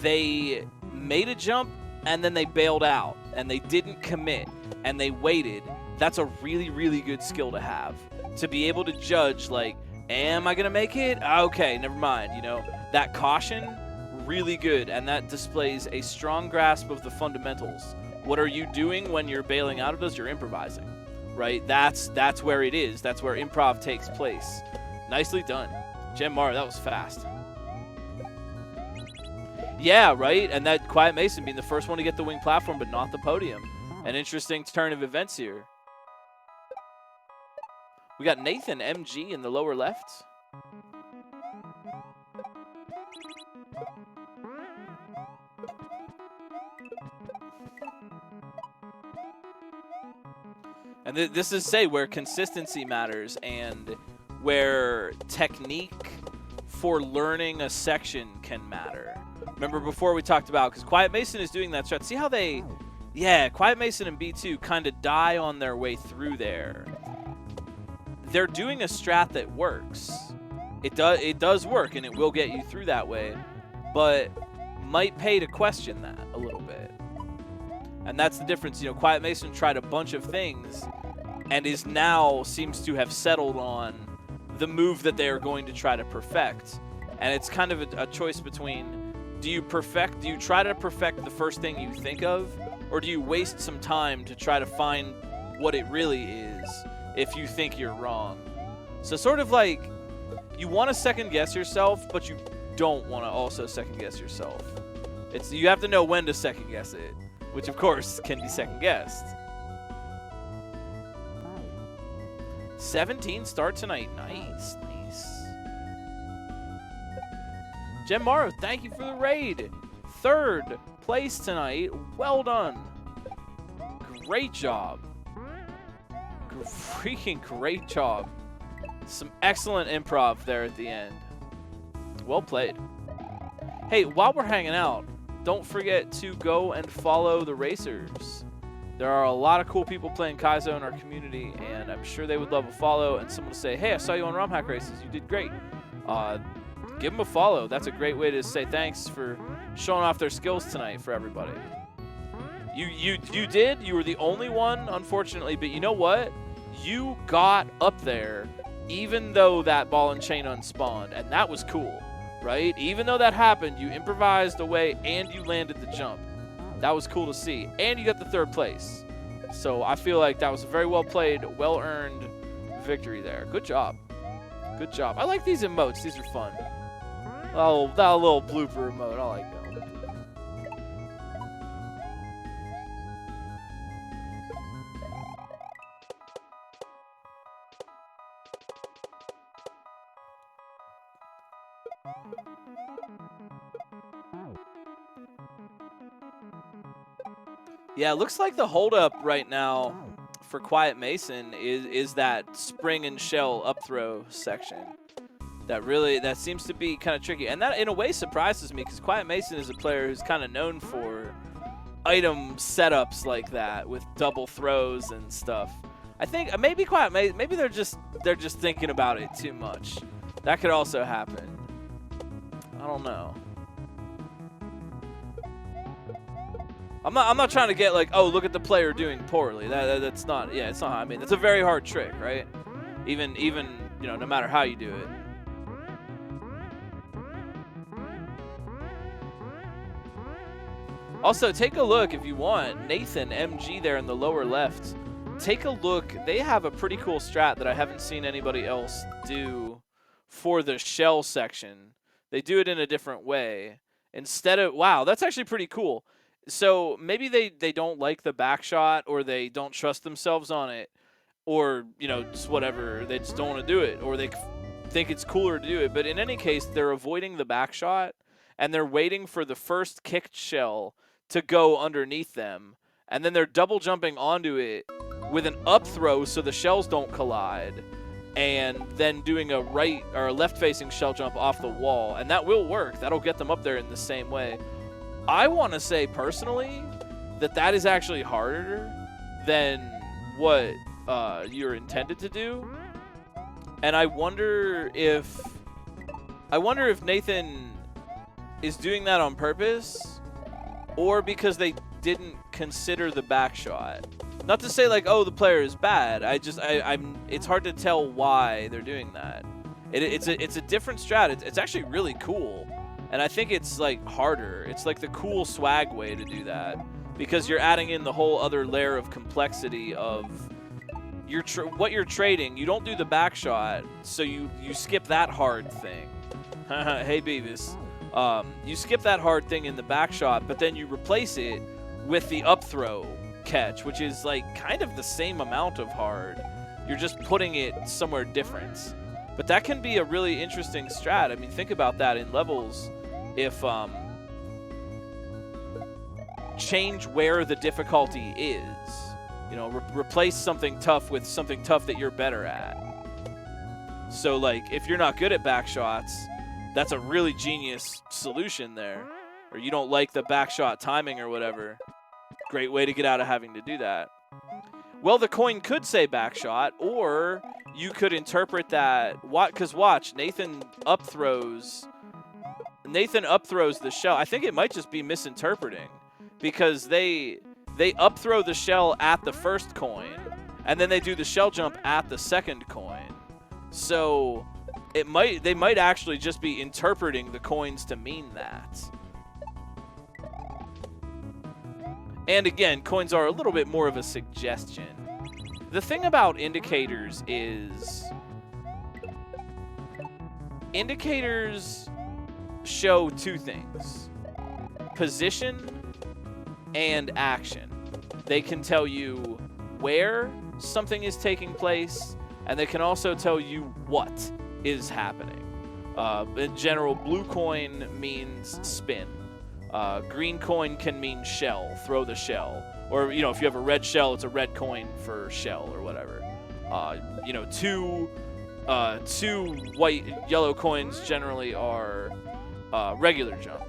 Speaker 1: they made a jump and then they bailed out and they didn't commit and they waited. That's a really, really good skill to have. To be able to judge, like, am I going to make it? Okay, never mind. You know, that caution, really good. And that displays a strong grasp of the fundamentals. What are you doing when you're bailing out of those? You're improvising, right? That's where it is. That's where improv takes place. Nicely done. Genmaru, that was fast. Yeah, right? And that Quiet Mason being the first one to get the wing platform, but not the podium. An interesting turn of events here. We got Nathan MG in the lower left. And this is, say, where consistency matters and where technique for learning a section can matter. Remember before we talked about, because Quiet Mason is doing that strat. See how they, yeah, Quiet Mason and B2 kind of die on their way through there. They're doing a strat that works. It does work, and it will get you through that way, but might pay to question that a little bit. And that's the difference. You know, Quiet Mason tried a bunch of things and is now seems to have settled on the move that they are going to try to perfect. And it's kind of a choice between, do you try to perfect the first thing you think of, or do you waste some time to try to find what it really is if you think you're wrong? So sort of like, you want to second guess yourself, but you don't want to also second guess yourself. You have to know when to second guess it, which of course can be second guessed. 17 start tonight. Nice, nice. Jen Morrow, thank you for the raid. 3rd place tonight. Well done. Great job. Freaking great job. Some excellent improv there at the end. Well played. Hey, while we're hanging out, don't forget to go and follow the racers. There are a lot of cool people playing Kaizo in our community, and I'm sure they would love a follow and someone to say, hey, I saw you on Romhack Races. You did great. Give them a follow. That's a great way to say thanks for showing off their skills tonight for everybody. You did. You were the only one, unfortunately, but you know what? You got up there even though that ball and chain unspawned, and that was cool, right? Even though that happened, you improvised away and you landed the jump. That was cool to see, and you got the 3rd place. So I feel like that was a very well played, well-earned victory there. Good job. Good job. I like these emotes. These are fun. Oh, that little blooper emote. I like that. Yeah, it looks like the holdup right now for Quiet Mason is that spring and shell up throw section. That seems to be kind of tricky, and that in a way surprises me because Quiet Mason is a player who's kind of known for item setups like that with double throws and stuff. I think maybe Quiet Mason, maybe they're just thinking about it too much. That could also happen. I don't know. I'm not trying to get like, oh, look at the player doing poorly. That's not, yeah, it's not. I mean, it's a very hard trick, right? Even you know, no matter how you do it. Also, take a look if you want. Nathan MG there in the lower left. Take a look. They have a pretty cool strat that I haven't seen anybody else do for the shell section. They do it in a different way. Instead of, wow, that's actually pretty cool. So maybe they don't like the back shot, or they don't trust themselves on it, or, you know, just whatever. They just don't want to do it, or they think it's cooler to do it. But in any case, they're avoiding the back shot, and they're waiting for the first kicked shell to go underneath them, and then they're double jumping onto it with an up throw so the shells don't collide, and then doing a right or a left facing shell jump off the wall, and that will work. That'll get them up there in the same way. I want to say personally that is actually harder than what you're intended to do, and I wonder if Nathan is doing that on purpose, or because they didn't consider the back shot. Not to say like, oh, the player is bad. It's hard to tell why they're doing that. It's a different strat. It's actually really cool. And I think it's like harder. It's like the cool swag way to do that, because you're adding in the whole other layer of complexity of what you're trading. You don't do the back shot, so you skip that hard thing. Hey Beavis, you skip that hard thing in the back shot, but then you replace it with the up throw catch, which is like kind of the same amount of hard. You're just putting it somewhere different. But that can be a really interesting strat. I mean, think about that in levels. If change where the difficulty is, you know, replace something tough with something tough that you're better at. So like, if you're not good at back shots, that's a really genius solution there. Or you don't like the back shot timing or whatever. Great way to get out of having to do that. Well, the coin could say back shot, or you could interpret that, because watch, Nathan up throws the shell. I think it might just be misinterpreting, because they up throw the shell at the first coin, and then they do the shell jump at the second coin. So they might actually just be interpreting the coins to mean that. And again, coins are a little bit more of a suggestion. The thing about indicators is indicators show two things: position and action. They can tell you where something is taking place, and they can also tell you what is happening. In general, blue coin means spin. Green coin can mean shell, throw the shell. Or, you know, if you have a red shell, it's a red coin for shell or whatever. You know, two yellow coins generally are regular jump.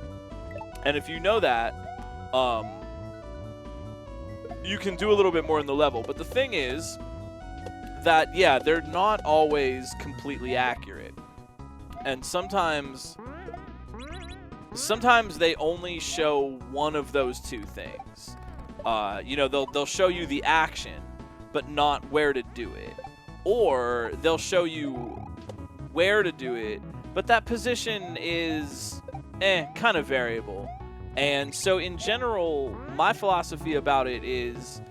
Speaker 1: And if you know that, you can do a little bit more in the level. But the thing is that, yeah, they're not always completely accurate. And sometimes they only show one of those two things. You know, they'll show you the action, but not where to do it. Or they'll show you where to do it, but that position is kind of variable. And so in general, my philosophy about it is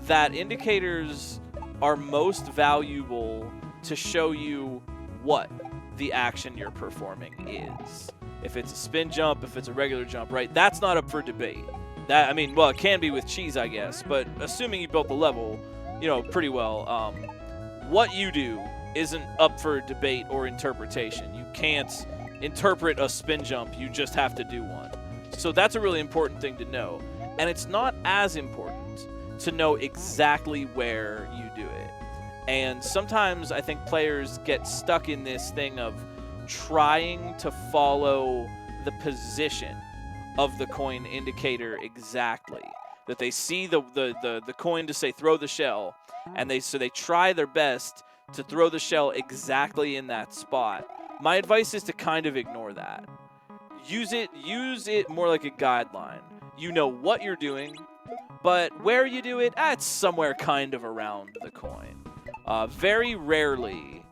Speaker 1: that indicators are most valuable to show you what the action you're performing is. If it's a spin jump, if it's a regular jump, right? That's not up for debate. That, I mean, well, it can be with cheese, I guess, but assuming you built the level, you know, pretty well, what you do isn't up for debate or interpretation. You can't interpret a spin jump, you just have to do one. So that's a really important thing to know. And it's not as important to know exactly where you do it. And sometimes I think players get stuck in this thing of trying to follow the position of the coin indicator exactly. That they see the coin to say throw the shell, and they try their best to throw the shell exactly in that spot. My advice is to kind of ignore that. Use it more like a guideline. You know what you're doing, but where you do it, it's somewhere kind of around the coin. Very rarely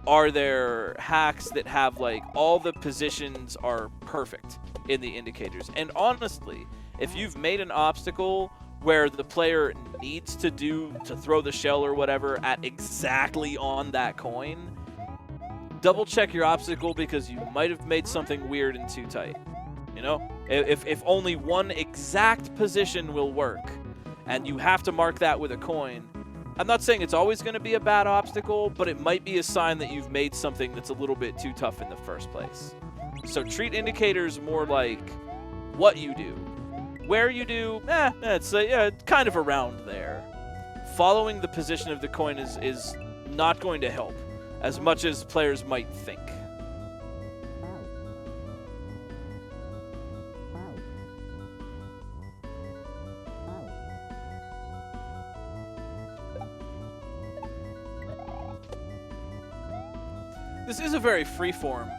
Speaker 1: are there hacks that have like all the positions are perfect in the indicators. And honestly, if you've made an obstacle where the player needs to throw the shell or whatever at exactly on that coin, double check your obstacle, because you might have made something weird and too tight. You know, if only one exact position will work and you have to mark that with a coin, I'm not saying it's always going to be a bad obstacle, but it might be a sign that you've made something that's a little bit too tough in the first place. So treat indicators more like what you do. Where you do, it's kind of around there. Following the position of the coin is not going to help as much as players might think. This is a very freeform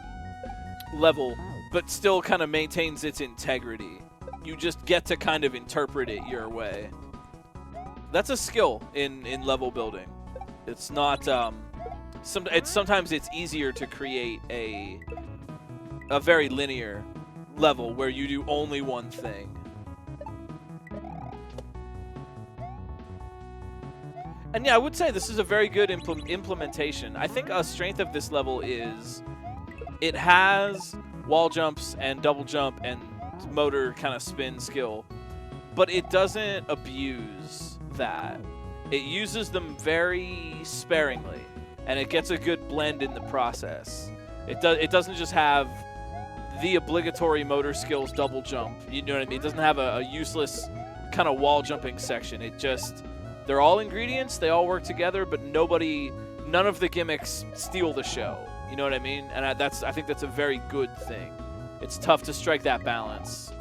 Speaker 1: level, but still kind of maintains its integrity. You just get to kind of interpret it your way. That's a skill in level building. It's not sometimes it's easier to create a very linear level where you do only one thing. And yeah, I would say this is a very good implementation. I think a strength of this level is it has wall jumps and double jump and motor kind of spin skill, but it doesn't abuse that. It uses them very sparingly, and it gets a good blend in the process. It doesn't just have the obligatory motor skills double jump. You know what I mean? It doesn't have a useless kind of wall jumping section. It just, they're all ingredients, they all work together, but none of the gimmicks steal the show. You know what I mean? And I think that's a very good thing. It's tough to strike that balance.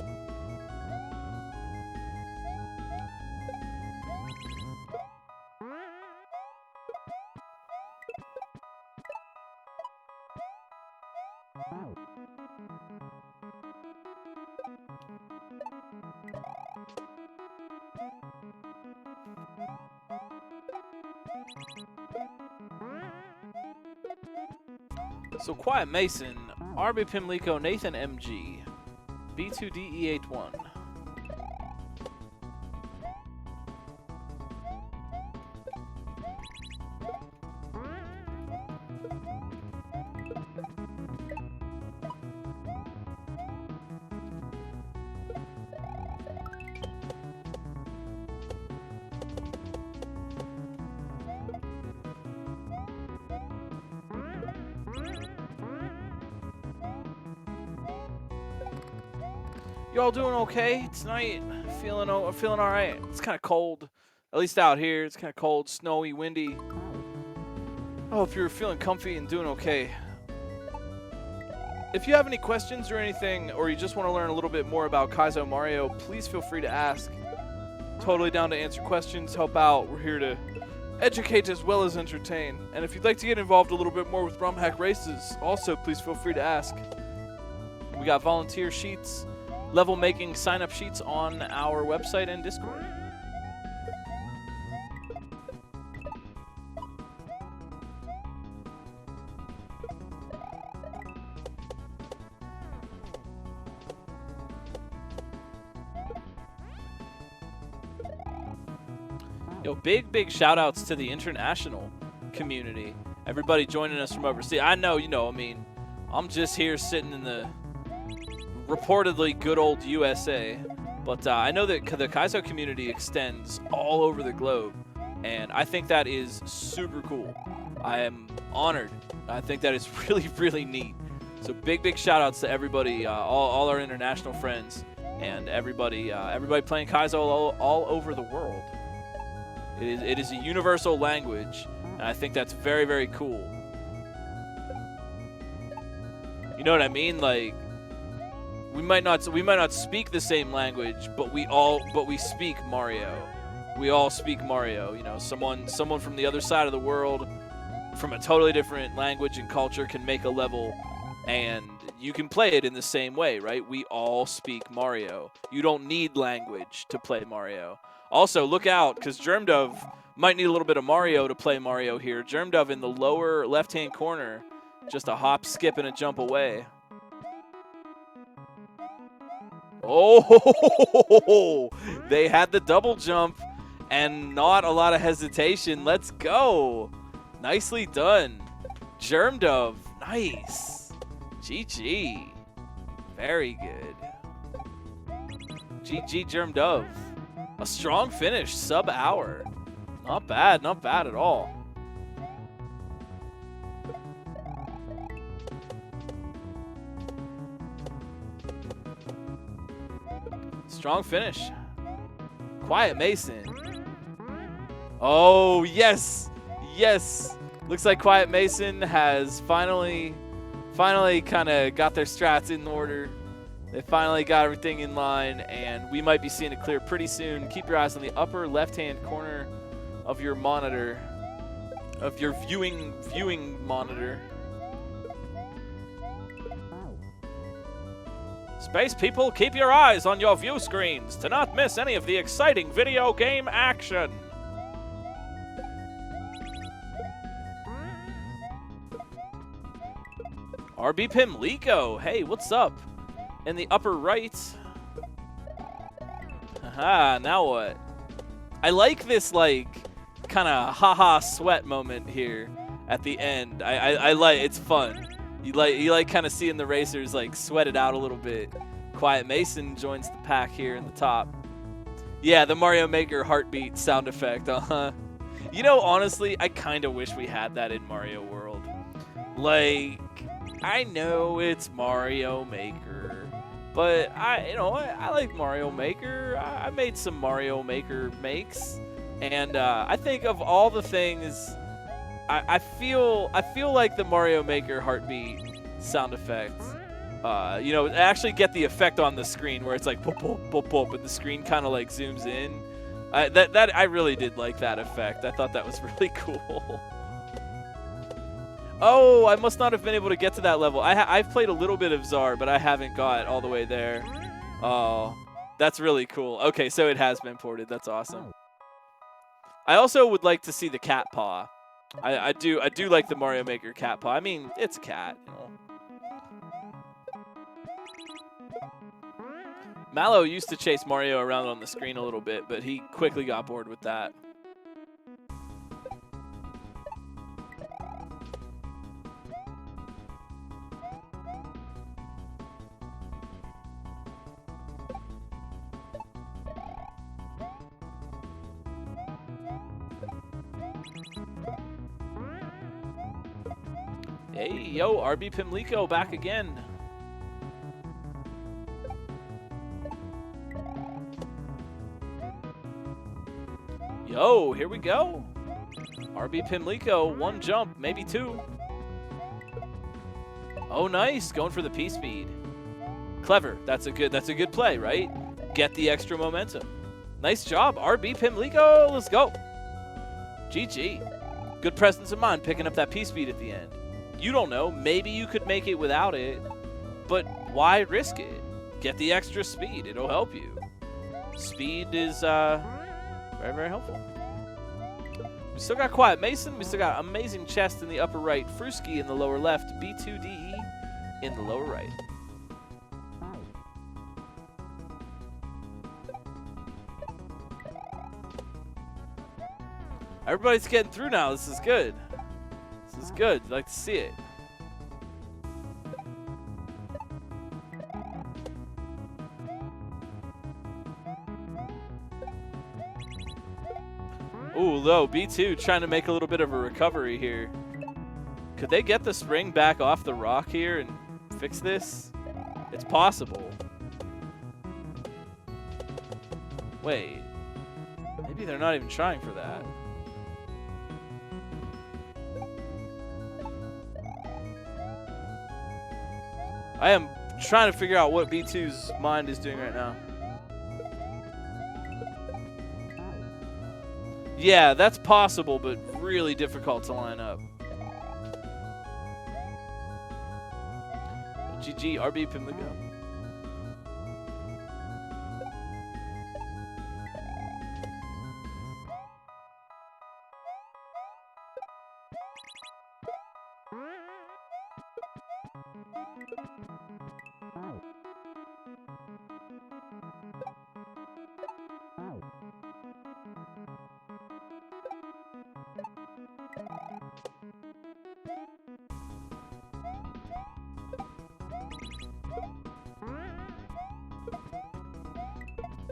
Speaker 1: So Quiet Mason, RB Pimlico, Nathan MG, B2DE81. You all doing okay tonight? Feeling all right. It's kind of cold, at least out here. It's kind of cold, snowy, windy. I hope you're feeling comfy and doing okay. If you have any questions or anything, or you just want to learn a little bit more about Kaizo Mario, please feel free to ask. Totally down to answer questions, help out. We're here to educate as well as entertain. And if you'd like to get involved a little bit more with Romhack Races, also please feel free to ask. We got volunteer sheets, level making sign-up sheets on our website and Discord. Yo, big shout outs to the international community. Everybody joining us from overseas. I know, I mean, I'm just here sitting in the reportedly good old USA, but I know that the Kaizo community extends all over the globe, and I think that is super cool. I am honored. I think that is really neat. So big shout outs to everybody, all our international friends, and everybody playing Kaizo all over the world. It is a universal language, and I think that's very cool. You know what I mean? Like, we might not speak the same language, but we speak Mario. We all speak Mario. You know, someone from the other side of the world, from a totally different language and culture, can make a level, and you can play it in the same way, right? We all speak Mario. You don't need language to play Mario. Also, look out, because Germdove might need a little bit of Mario to play Mario here. Germdove in the lower left-hand corner, just a hop, skip, and a jump away. Oh, they had the double jump and not a lot of hesitation. Let's go. Nicely done. Germdove, nice. GG. Very good. GG Germdove. A strong finish, sub-hour. Not bad at all. Strong finish. Quiet Mason. Oh, yes. Yes. Looks like Quiet Mason has finally kind of got their strats in order. They finally got everything in line, and we might be seeing it clear pretty soon. Keep your eyes on the upper left-hand corner of your monitor, of your viewing monitor. Space people, keep your eyes on your view screens to not miss any of the exciting video game action. RB Pimlico, hey, what's up? In the upper right. Aha, now what? I like this, like, kind of haha sweat moment here at the end. I like, it's fun. You like kind of seeing the racers like sweat it out a little bit. Quiet Mason joins the pack here in the top. Yeah, the Mario Maker heartbeat sound effect. You know, honestly, I kind of wish we had that in Mario World. Like, I know it's Mario Maker, but I like Mario Maker. I made some Mario Maker makes, and I think of all the things, I feel like the Mario Maker heartbeat sound effect. Actually get the effect on the screen where it's like pop pop pop pop, and the screen kind of like zooms in. That I really did like that effect. I thought that was really cool. Oh, I must not have been able to get to that level. I've played a little bit of Czar, but I haven't got all the way there. Oh, that's really cool. Okay, so it has been ported. That's awesome. I also would like to see the cat paw. I do like the Mario Maker cat paw. I mean, it's a cat, you know. Mallow used to chase Mario around on the screen a little bit, but he quickly got bored with that. Hey, yo, RB Pimlico back again. Oh, here we go. RB Pimlico, 1 jump, maybe 2. Oh, nice. Going for the P-speed. Clever. That's a good play, right? Get the extra momentum. Nice job, RB Pimlico. Let's go. GG. Good presence of mind picking up that P-speed at the end. You don't know. Maybe you could make it without it, but why risk it? Get the extra speed. It'll help you. Speed is very, very helpful. We still got Quiet Mason. We still got Amazing Chest in the upper right. Fruski in the lower left. B2DE in the lower right. Everybody's getting through now. This is good. This is good. I'd like to see it. Ooh, low. B2 trying to make a little bit of a recovery here. Could they get the spring back off the rock here and fix this? It's possible. Wait. Maybe they're not even trying for that. I am trying to figure out what B2's mind is doing right now. Yeah, that's possible, but really difficult to line up. GG, RB Pimlico.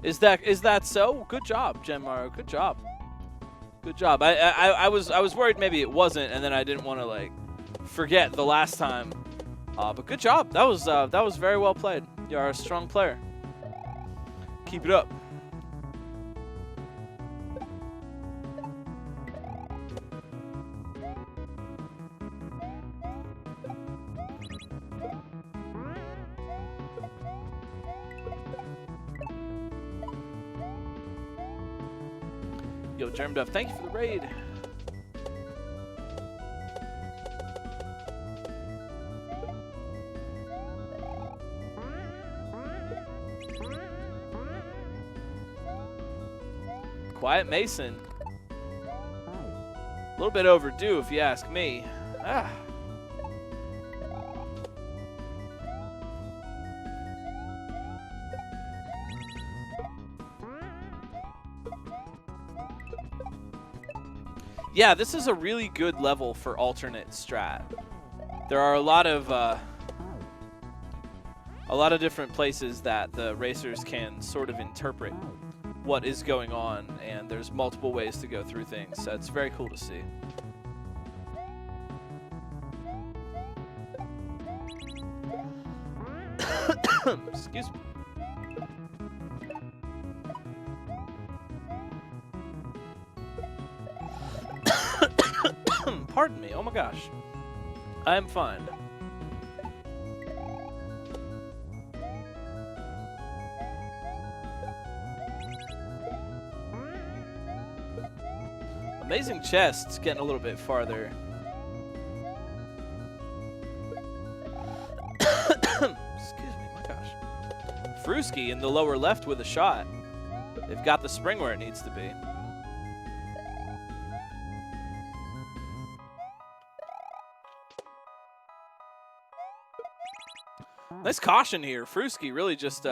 Speaker 1: Is that so? Good job, Genmaro. Good job. Good job. I was worried maybe it wasn't, and then I didn't want to like forget the last time. But good job. That was very well played. You are a strong player. Keep it up. Yo, Germduff, thank you for the raid. Quiet Mason. A little bit overdue, if you ask me. Ah. Yeah, this is a really good level for alternate strat. There are a lot of different places that the racers can sort of interpret what is going on, and there's multiple ways to go through things. So it's very cool to see. Excuse me. Pardon me. Oh my gosh. I'm fine. Amazing chests getting a little bit farther. Excuse me, my gosh. Fruski in the lower left with a shot. They've got the spring where it needs to be. Nice caution here. Fruski really just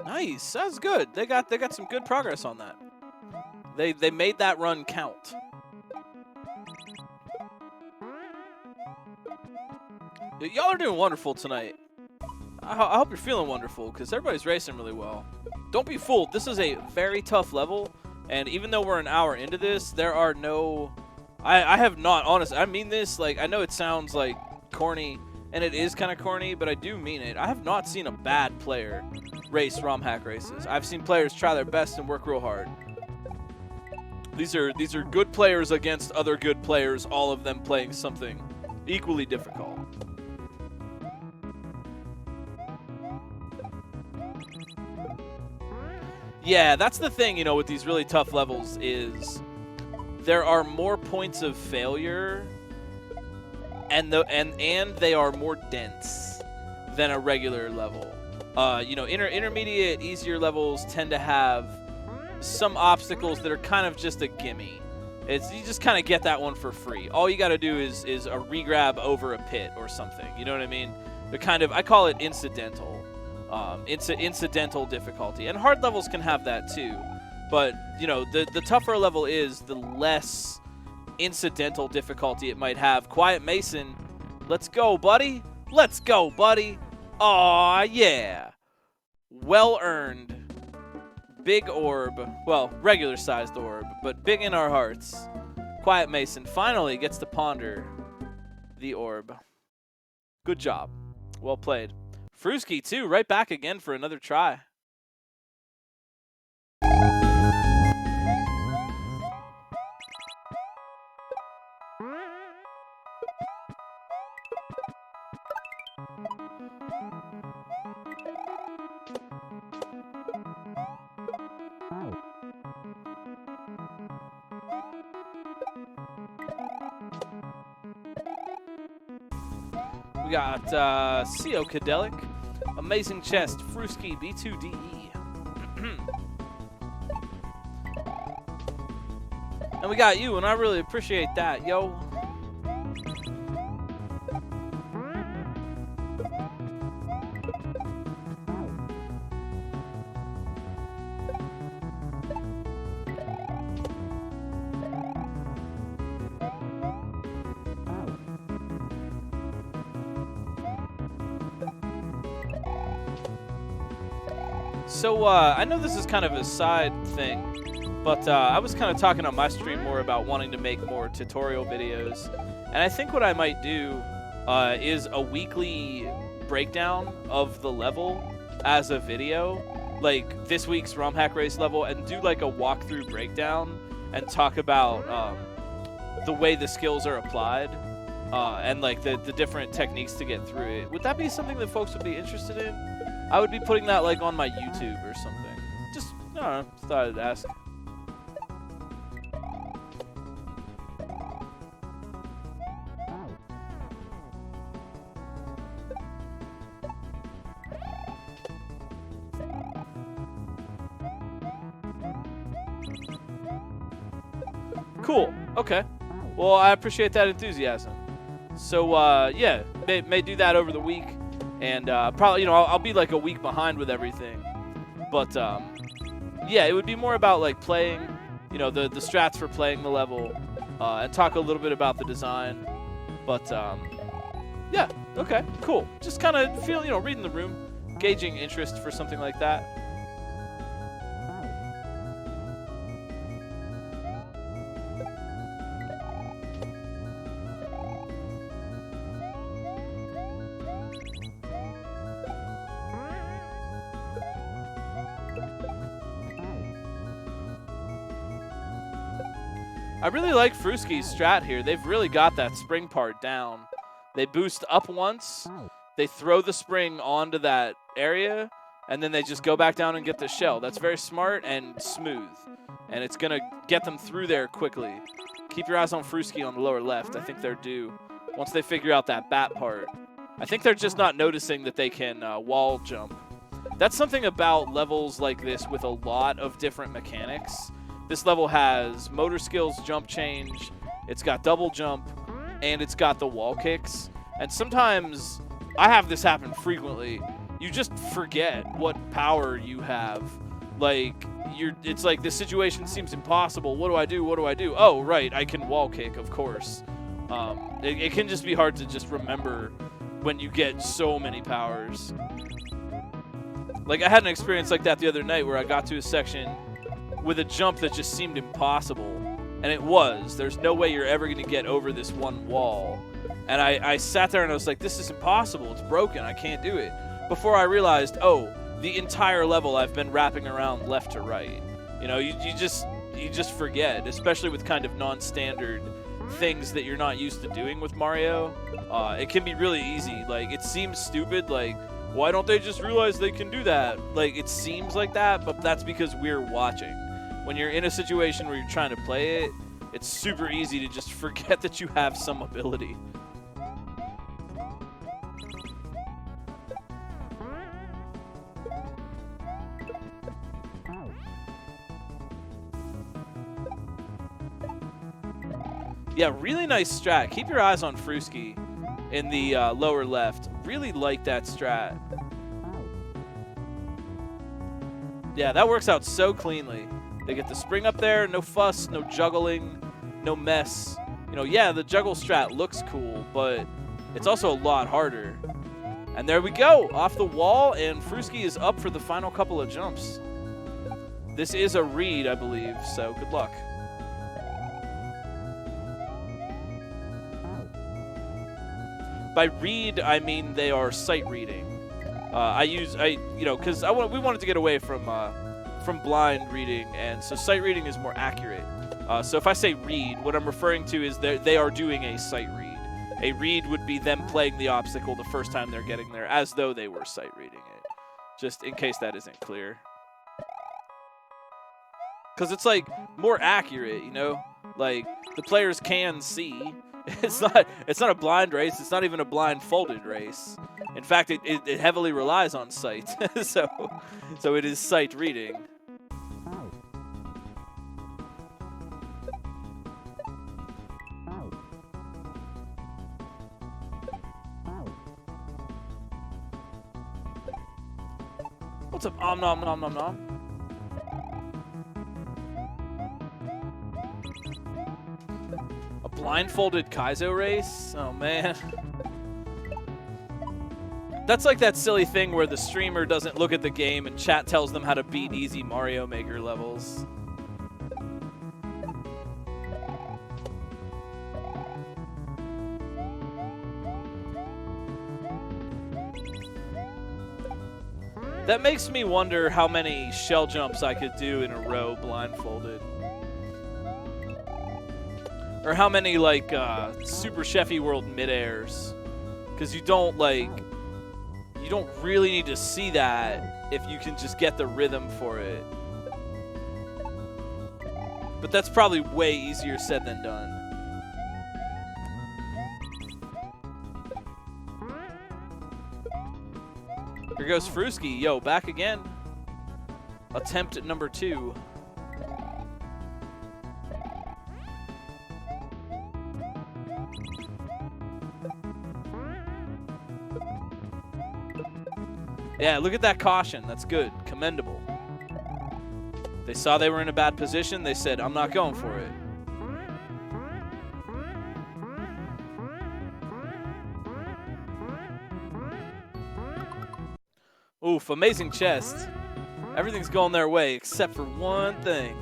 Speaker 1: nice. That's good. They got some good progress on that. They made that run count. Y'all are doing wonderful tonight. I hope you're feeling wonderful because everybody's racing really well. Don't be fooled. This is a very tough level, and even though we're an hour into this, there are no. I have not, honestly. I mean this. Like, I know it sounds like corny. And it is kind of corny, but I do mean it. I have not seen a bad player race Romhack races. I've seen players try their best and work real hard. These are good players against other good players, all of them playing something equally difficult. Yeah, that's the thing, you know, with these really tough levels is there are more points of failure and they are more dense than a regular level. You know, intermediate, easier levels tend to have some obstacles that are kind of just a gimme. You just kind of get that one for free. All you got to do is a regrab over a pit or something. You know what I mean? They're kind of, I call it incidental. Incidental difficulty. And hard levels can have that too. But, you know, the tougher a level is, the less incidental difficulty it might have. Quiet Mason, let's go, buddy. Let's go, buddy. Aw, yeah. Well earned. Big orb. Well, regular-sized orb, but big in our hearts. Quiet Mason finally gets to ponder the orb. Good job. Well played. Fruski, too, right back again for another try. We got CO Kadelic, Amazing Chest, Fruski, B2DE. And we got you, and I really appreciate that, yo. So, I know this is kind of a side thing, but I was kind of talking on my stream more about wanting to make more tutorial videos. And I think what I might do is a weekly breakdown of the level as a video, like this week's Romhack race level, and do like a walkthrough breakdown and talk about the way the skills are applied and like the different techniques to get through it. Would that be something that folks would be interested in? I would be putting that like on my YouTube or something. Just, I don't know, thought I'd ask. Cool. Okay. Well, I appreciate that enthusiasm. So, yeah, may do that over the week. And probably, you know, I'll be like a week behind with everything. But, yeah, it would be more about like playing, you know, the strats for playing the level and talk a little bit about the design. But, yeah, okay, cool. Just kind of feel, you know, reading the room, gauging interest for something like that. I really like Fruski's strat here. They've really got that spring part down. They boost up once, they throw the spring onto that area, and then they just go back down and get the shell. That's very smart and smooth, and it's going to get them through there quickly. Keep your eyes on Fruski on the lower left. I think they're due once they figure out that bat part. I think they're just not noticing that they can wall jump. That's something about levels like this with a lot of different mechanics. This level has motor skills, jump change, it's got double jump, and it's got the wall kicks. And sometimes, I have this happen frequently, you just forget what power you have. Like, it's like this situation seems impossible. What do I do? What do I do? Oh, right, I can wall kick, of course. It can just be hard to just remember when you get so many powers. Like, I had an experience like that the other night where I got to a section with a jump that just seemed impossible, and it was. There's no way you're ever going to get over this one wall. And I sat there and I was like, this is impossible. It's broken. I can't do it. Before I realized, oh, the entire level I've been wrapping around left to right. You know, you you just forget, especially with kind of non-standard things that you're not used to doing with Mario. It can be really easy. Like, it seems stupid, like, why don't they just realize they can do that? Like, it seems like that, but that's because we're watching. When you're in a situation where you're trying to play it, it's super easy to just forget that you have some ability. Yeah, really nice strat. Keep your eyes on Fruski in the lower left. Really like that strat. Yeah, that works out so cleanly. They get the spring up there, no fuss, no juggling, no mess. You know, yeah, the juggle strat looks cool, but it's also a lot harder. And there we go, off the wall, and Fruski is up for the final couple of jumps. This is a read, I believe, so good luck. By read, I mean they are sight reading. Because we wanted to get away from blind reading, and so sight reading is more accurate. So if I say read, what I'm referring to is they are doing a sight read. A read would be them playing the obstacle the first time they're getting there, as though they were sight reading it. Just in case that isn't clear. Because it's like more accurate, you know? Like the players can see. It's not a blind race. It's not even a blindfolded race. In fact, it heavily relies on sight. so it is sight reading. What's up? Om nom nom nom nom. Blindfolded Kaizo race? Oh, man. That's like that silly thing where the streamer doesn't look at the game and chat tells them how to beat easy Mario Maker levels. That makes me wonder how many shell jumps I could do in a row blindfolded. Or how many, like, Super Chefy World mid-airs. Because you don't really need to see that if you can just get the rhythm for it. But that's probably way easier said than done. Here goes Fruski. Yo, back again. Attempt at number 2. Yeah, look at that caution. That's good. Commendable. They saw they were in a bad position. They said, I'm not going for it. Oof, amazing chest. Everything's going their way except for one thing.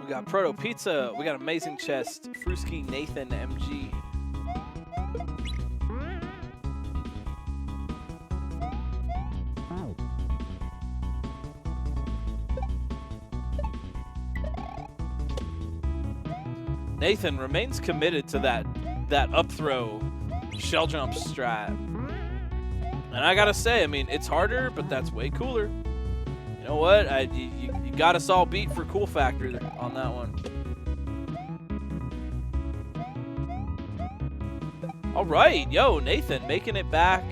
Speaker 1: We got Proto Pizza. We got Amazing Chest. Fruski, Nathan, MG. Nathan remains committed to that up throw shell jump strat. And I gotta say, I mean, it's harder, but that's way cooler. You know what? You got us all beat for cool factor on that one. All right, yo, Nathan making it back,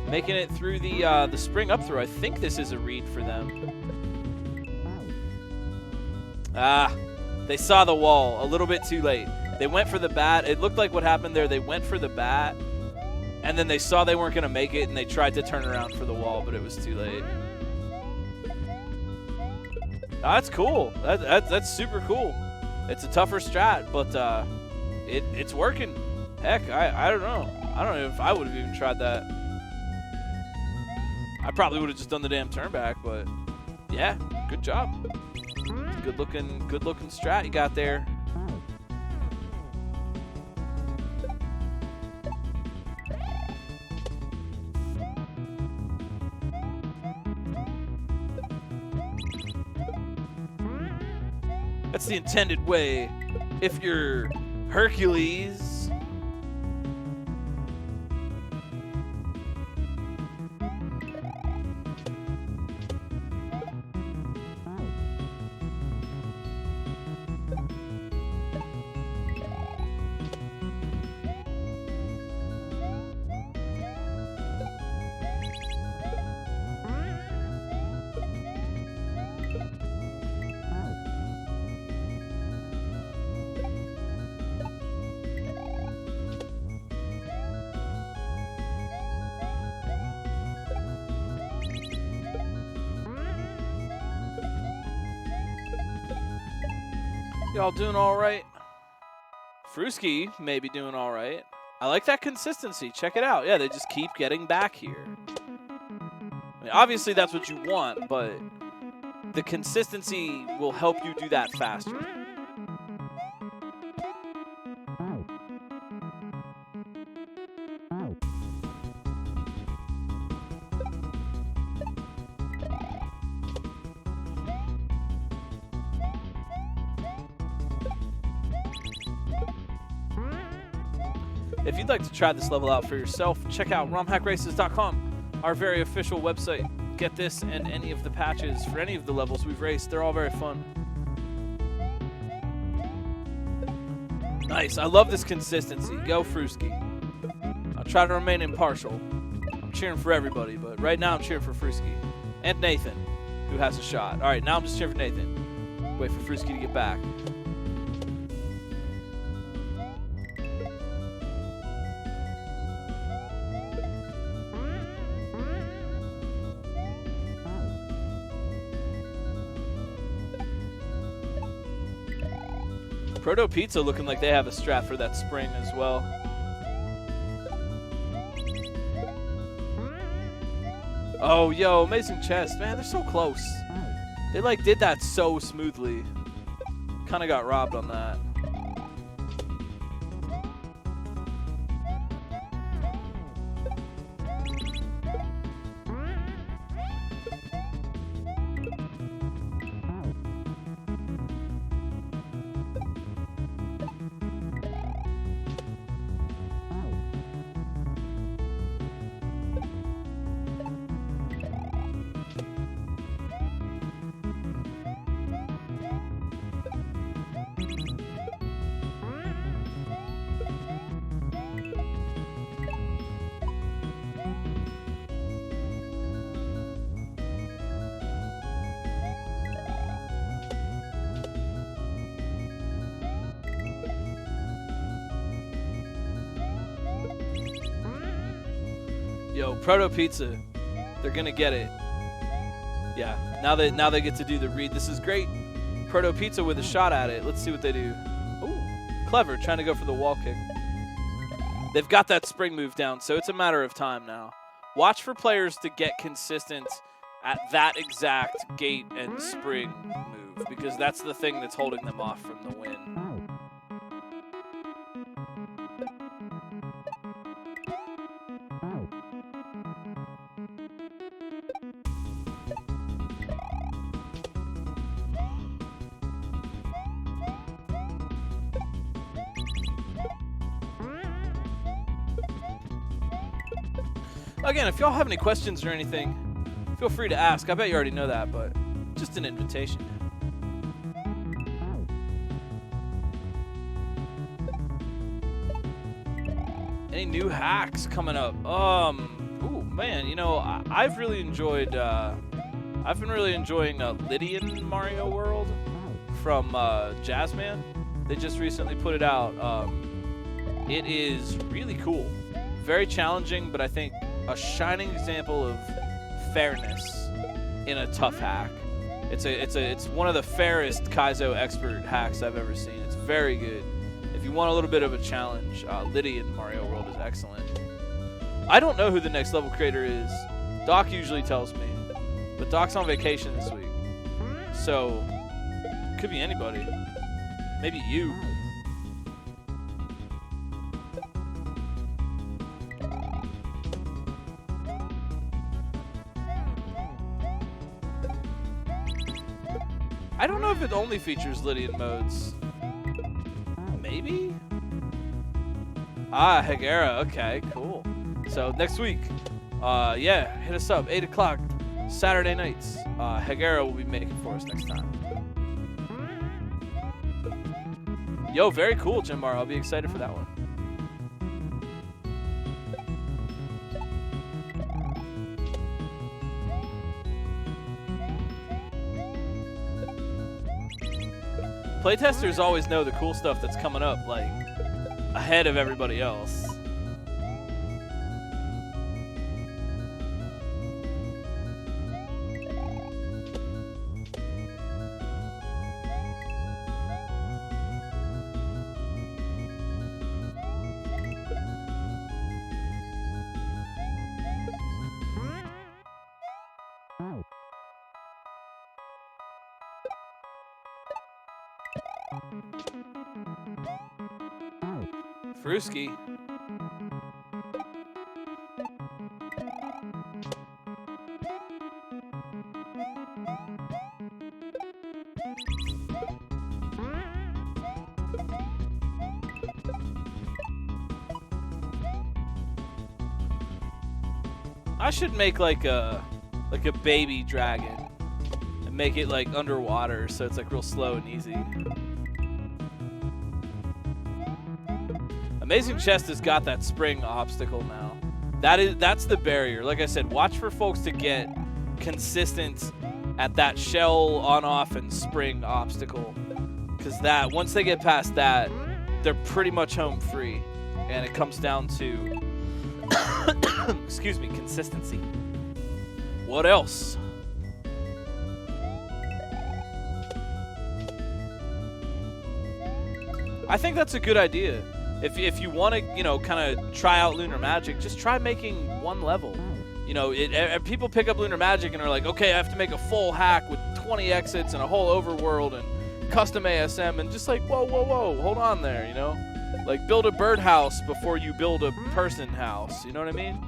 Speaker 1: making it through the spring up throw. I think this is a read for them. Ah, they saw the wall a little bit too late. They went for the bat. It looked like what happened there. They went for the bat, and then they saw they weren't going to make it, and they tried to turn around for the wall, but it was too late. That's cool. That's super cool. It's a tougher strat, but it's working. Heck, I don't know. I don't know if I would have even tried that. I probably would have just done the damn turn back, but yeah, good job. Good looking strat you got there. That's the intended way. If you're Hercules. Y'all doing all right? Fruski may be doing all right. I like that consistency. Check it out. Yeah, they just keep getting back here. I mean, obviously, that's what you want, but the consistency will help you do that faster. If you'd like to try this level out for yourself, check out romhackraces.com, our very official website. Get this and any of the patches for any of the levels we've raced. They're all very fun. Nice. I love this consistency. Go Fruski. I'll try to remain impartial. I'm cheering for everybody, but right now I'm cheering for Fruski. And Nathan, who has a shot. All right, now I'm just cheering for Nathan. Wait for Fruski to get back. Proto Pizza looking like they have a strat for that spring as well. Oh, yo, amazing chest. Man, they're so close. They, like, did that so smoothly. Kind of got robbed on that. Yo, Proto Pizza, they're gonna get it. Yeah, now they get to do the read. This is great. Proto Pizza with a shot at it. Let's see what they do. Ooh, clever, trying to go for the wall kick. They've got that spring move down, so it's a matter of time now. Watch for players to get consistent at that exact gate and spring move, because that's the thing that's holding them off from the win. Again, if y'all have any questions or anything, feel free to ask. I bet you already know that, but just an invitation. Any new hacks coming up? Ooh, man, you know, I've really enjoyed, I've been really enjoying Lydian Mario World from Jazzman. They just recently put it out. It is really cool. Very challenging, but I think a shining example of fairness in a tough hack. It's one of the fairest Kaizo expert hacks I've ever seen. It's very good. If you want a little bit of a challenge, Liddy in Mario World is excellent. I don't know who the next level creator is. Doc usually tells me, but Doc's on vacation this week, so it could be anybody. Maybe you. I don't know if it only features Lydian modes. Maybe? Ah, Hegera. Okay, cool. So next week, yeah, hit us up. 8 o'clock, Saturday nights. Hegera will be making for us next time. Yo, very cool, Jimbar. I'll be excited for that one. Playtesters always know the cool stuff that's coming up, like, ahead of everybody else. Fruski. I should make like a baby dragon and make it like underwater so it's like real slow and easy. Amazing Chest has got that spring obstacle now. That's the barrier. Like I said, watch for folks to get consistent at that shell on-off and spring obstacle, because that once they get past that, they're pretty much home free, and it comes down to excuse me, consistency. What else? I think that's a good idea. If you want to, you know, kind of try out Lunar Magic, just try making one level. You know, people pick up Lunar Magic and are like, okay, I have to make a full hack with 20 exits and a whole overworld and custom ASM, and just like, whoa, whoa, whoa, hold on there, you know? Like, build a birdhouse before you build a person house, you know what I mean?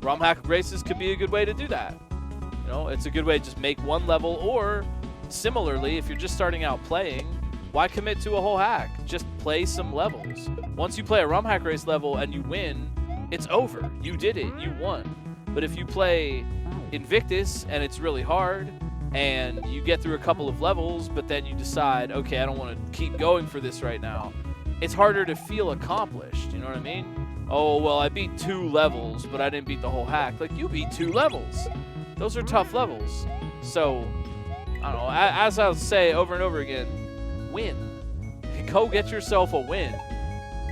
Speaker 1: Romhack races could be a good way to do that. You know, it's a good way to just make one level, or similarly, if you're just starting out playing, why commit to a whole hack? Just play some levels. Once you play a Romhack race level and you win, it's over. You did it. You won. But if you play Invictus and it's really hard and you get through a couple of levels, but then you decide, okay, I don't want to keep going for this right now, it's harder to feel accomplished. You know what I mean? Oh, well, I beat 2 levels, but I didn't beat the whole hack. Like, you beat 2 levels. Those are tough levels. So, I don't know. As I'll say over and over again, win. Go get yourself a win.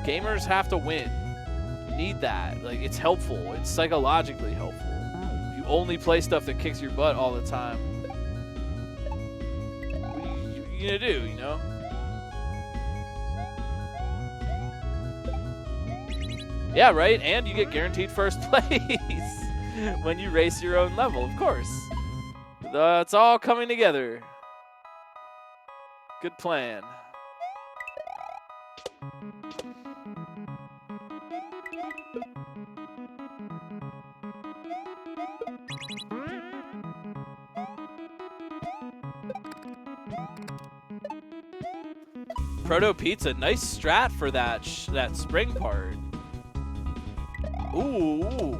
Speaker 1: Gamers have to win. You need that. Like, it's helpful. It's psychologically helpful. If you only play stuff that kicks your butt all the time, what are you gonna do, you know? Yeah, right? And you get guaranteed first place when you race your own level, of course. It's all coming together. Good plan. Proto Pizza, nice strat for that spring part. Ooh.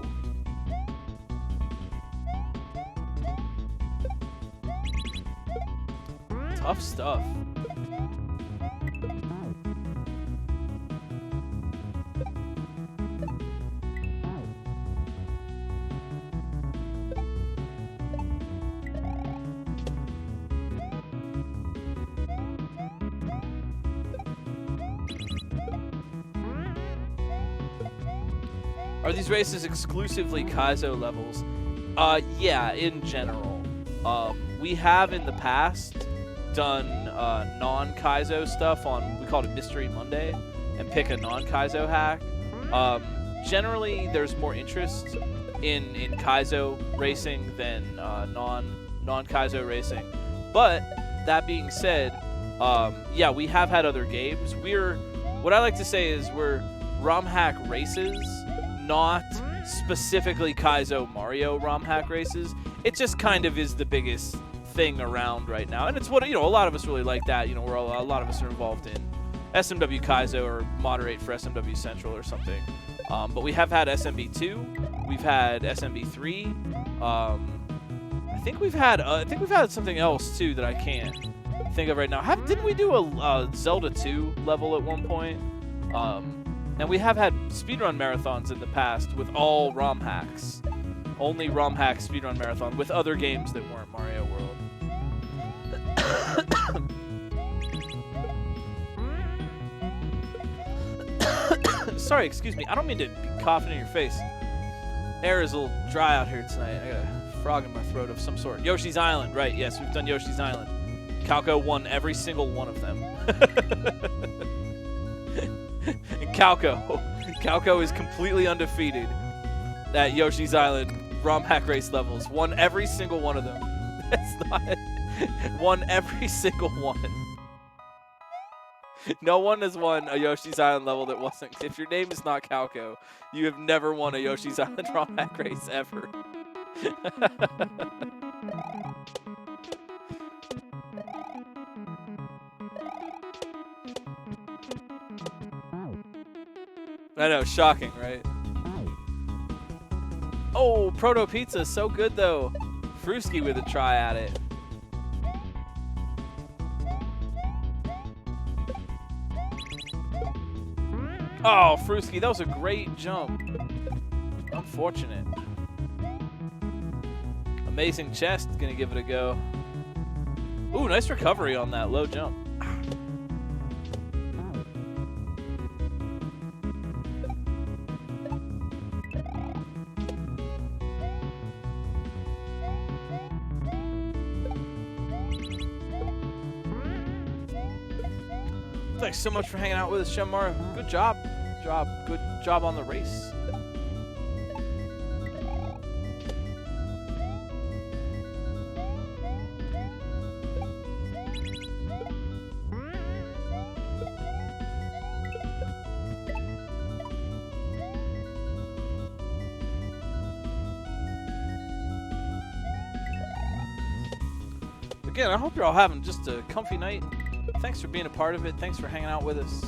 Speaker 1: Tough stuff. Are these races exclusively Kaizo levels? Yeah, in general. We have in the past done non-Kaizo stuff on, we called it Mystery Monday, and pick a non-Kaizo hack. Generally, there's more interest in Kaizo racing than non-Kaizo racing. But that being said, yeah, we have had other games. What I like to say is we're Romhack races, not specifically Kaizo Mario Romhack races. It just kind of is the biggest thing around right now, and it's what, you know, a lot of us really like that. You know, a lot of us are involved in SMW Kaizo or moderate for SMW Central or something. But we have had SMB2, we've had SMB3. I think we've had something else too that I can't think of right now. Didn't we do a Zelda 2 level at one point? And we have had speedrun marathons in the past with all ROM hacks. Only ROM hack speedrun marathon with other games that weren't Mario World. Sorry, excuse me. I don't mean to be coughing in your face. Air is a little dry out here tonight. I got a frog in my throat of some sort. Yoshi's Island, right? Yes, we've done Yoshi's Island. Calco won every single one of them. And Calco is completely undefeated at Yoshi's Island ROM hack race levels. Won every single one of them. That's not won every single one. No one has won a Yoshi's Island level that wasn't. If your name is not Calco, you have never won a Yoshi's Island ROM hack race ever. I know, shocking, right? Oh, Proto Pizza, so good though. Fruski with a try at it. Oh, Fruski, that was a great jump. Unfortunate. Amazing chest, gonna give it a go. Ooh, nice recovery on that low jump. Thanks so much for hanging out with us, Shemar. Good job. Good job on the race. Again, I hope you're all having just a comfy night. Thanks for being a part of it. Thanks for hanging out with us.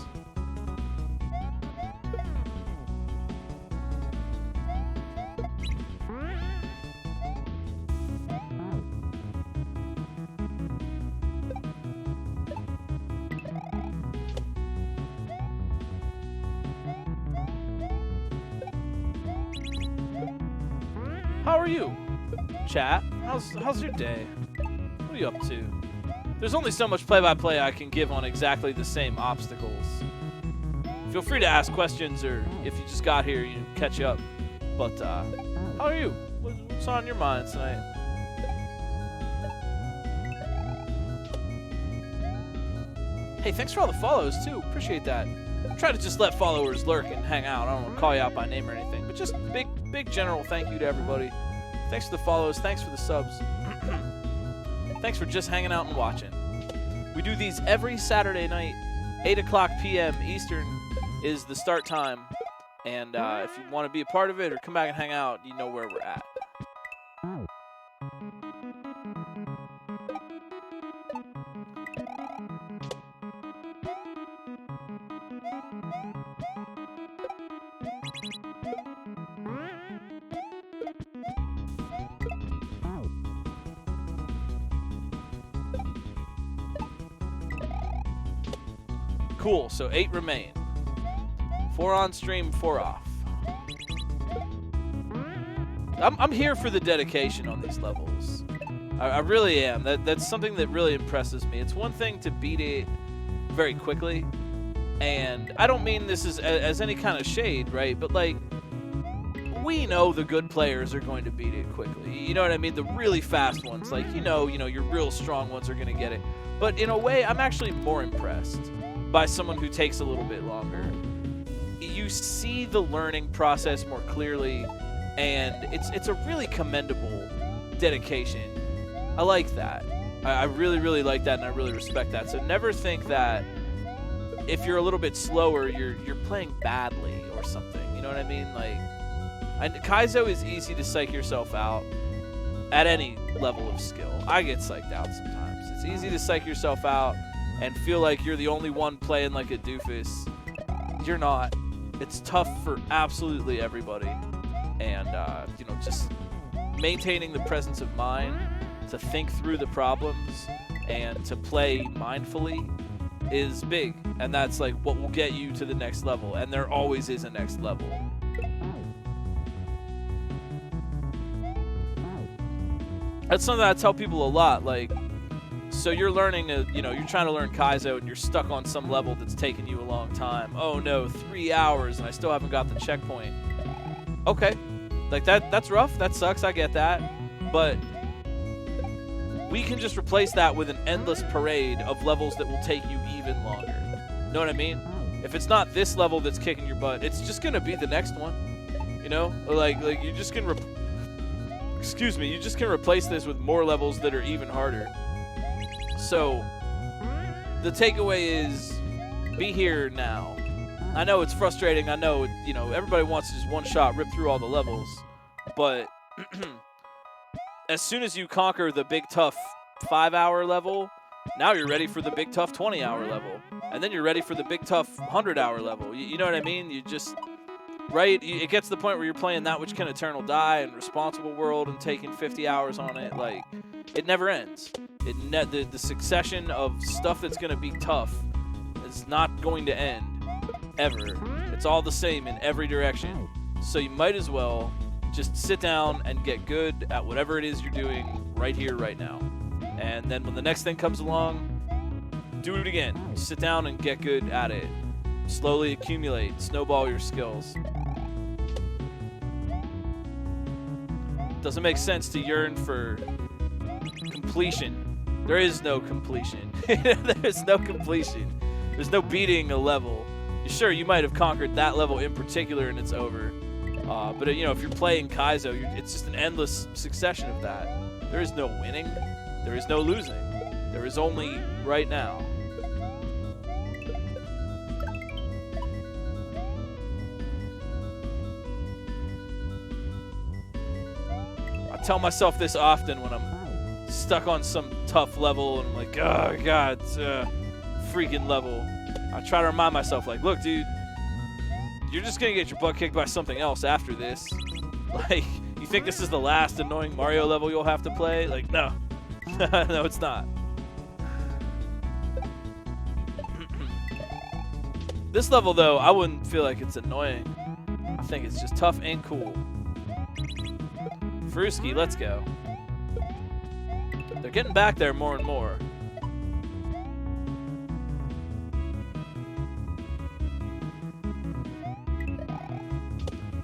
Speaker 1: How are you, chat? How's your day? What are you up to? There's only so much play-by-play I can give on exactly the same obstacles. Feel free to ask questions, or if you just got here, you catch up. But how are you? What's on your mind tonight? Hey, thanks for all the follows too. Appreciate that. Try to just let followers lurk and hang out. I don't want to call you out by name or anything, but just big general thank you to everybody. Thanks for the follows. Thanks for the subs. Thanks for just hanging out and watching. We do these every Saturday night, 8 o'clock p.m. Eastern is the start time. And if you want to be a part of it or come back and hang out, you know where we're at. Cool, so 8 remain. 4 on stream, 4 off. I'm here for the dedication on these levels. I really am. That's something that really impresses me. It's one thing to beat it very quickly, and I don't mean this as any kind of shade, right? But like, we know the good players are going to beat it quickly. You know what I mean? The really fast ones, like, you know, your real strong ones are going to get it. But in a way, I'm actually more impressed by someone who takes a little bit longer. You see the learning process more clearly, and it's a really commendable dedication. I like that. I really, really like that, and I really respect that. So never think that if you're a little bit slower, you're playing badly or something. You know what I mean? Like, and Kaizo is easy to psych yourself out at any level of skill. I get psyched out sometimes. It's easy to psych yourself out and feel like you're the only one playing like a doofus. You're not. It's tough for absolutely everybody. And, you know, just maintaining the presence of mind to think through the problems and to play mindfully is big. And that's like what will get you to the next level. And there always is a next level. That's something I tell people a lot. Like, so you're learning to, you know, you're trying to learn Kaizo and you're stuck on some level that's taken you a long time. Oh no, 3 hours and I still haven't got the checkpoint. Okay, like that's rough. That sucks. I get that. But we can just replace that with an endless parade of levels that will take you even longer. Know what I mean? If it's not this level that's kicking your butt, it's just gonna be the next one. You know, like you just can. Excuse me, you just can replace this with more levels that are even harder. So, the takeaway is, be here now. I know it's frustrating, I know, you know, everybody wants to just one shot rip through all the levels, but as soon as you conquer the big tough 5-hour level, now you're ready for the big tough 20-hour level. And then you're ready for the big tough 100-hour level. You know what I mean? You just... Right? It gets to the point where you're playing That Which Can Eternal Die and Responsible World and taking 50 hours on it. Like, it never ends. The succession of stuff that's going to be tough is not going to end, ever. It's all the same in every direction. So you might as well just sit down and get good at whatever it is you're doing right here, right now. And then when the next thing comes along, do it again. Sit down and get good at it. Slowly accumulate, snowball your skills. Doesn't make sense to yearn for completion. There is no completion. There's no completion. There's no beating a level. Sure, you might have conquered that level in particular and it's over. But you know, if you're playing Kaizo, it's just an endless succession of that. There is no winning. There is no losing. There is only right now. I tell myself this often when I'm stuck on some tough level and I'm like, oh god, it's a freaking level. I try to remind myself, like, look, dude, you're just gonna get your butt kicked by something else after this. Like, you think this is the last annoying Mario level you'll have to play? Like, no. No, it's not. This level, though, I wouldn't feel like it's annoying. I think it's just tough and cool. Fruski, let's go. They're getting back there more and more.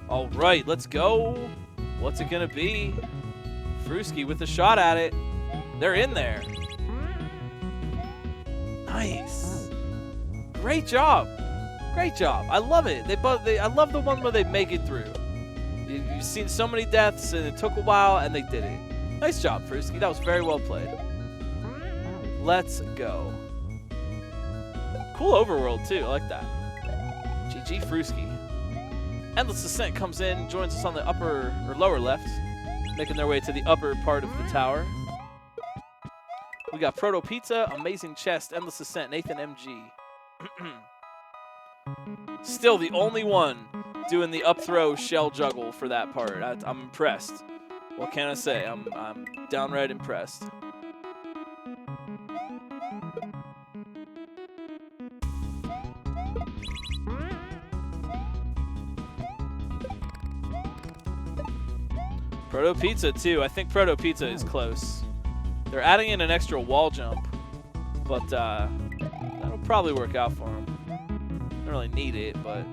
Speaker 1: All right, let's go. What's it gonna be? Fruski with a shot at it. They're in there. Nice. Great job. Great job. I love it. I love the one where they make it through. You've seen so many deaths, and it took a while, and they did it. Nice job, Fruski. That was very well played. Let's go. Cool overworld, too. I like that. GG, Fruski. Endless Ascent comes in, joins us on the upper or lower left, making their way to the upper part of the tower. We got Proto Pizza, Amazing Chest, Endless Ascent, Nathan MG. Still the only one doing the up throw shell juggle for that part. I'm impressed. What can I say? I'm downright impressed. Proto Pizza too. I think Proto Pizza is close. They're adding in an extra wall jump, but that'll probably work out for them. Don't really need it, but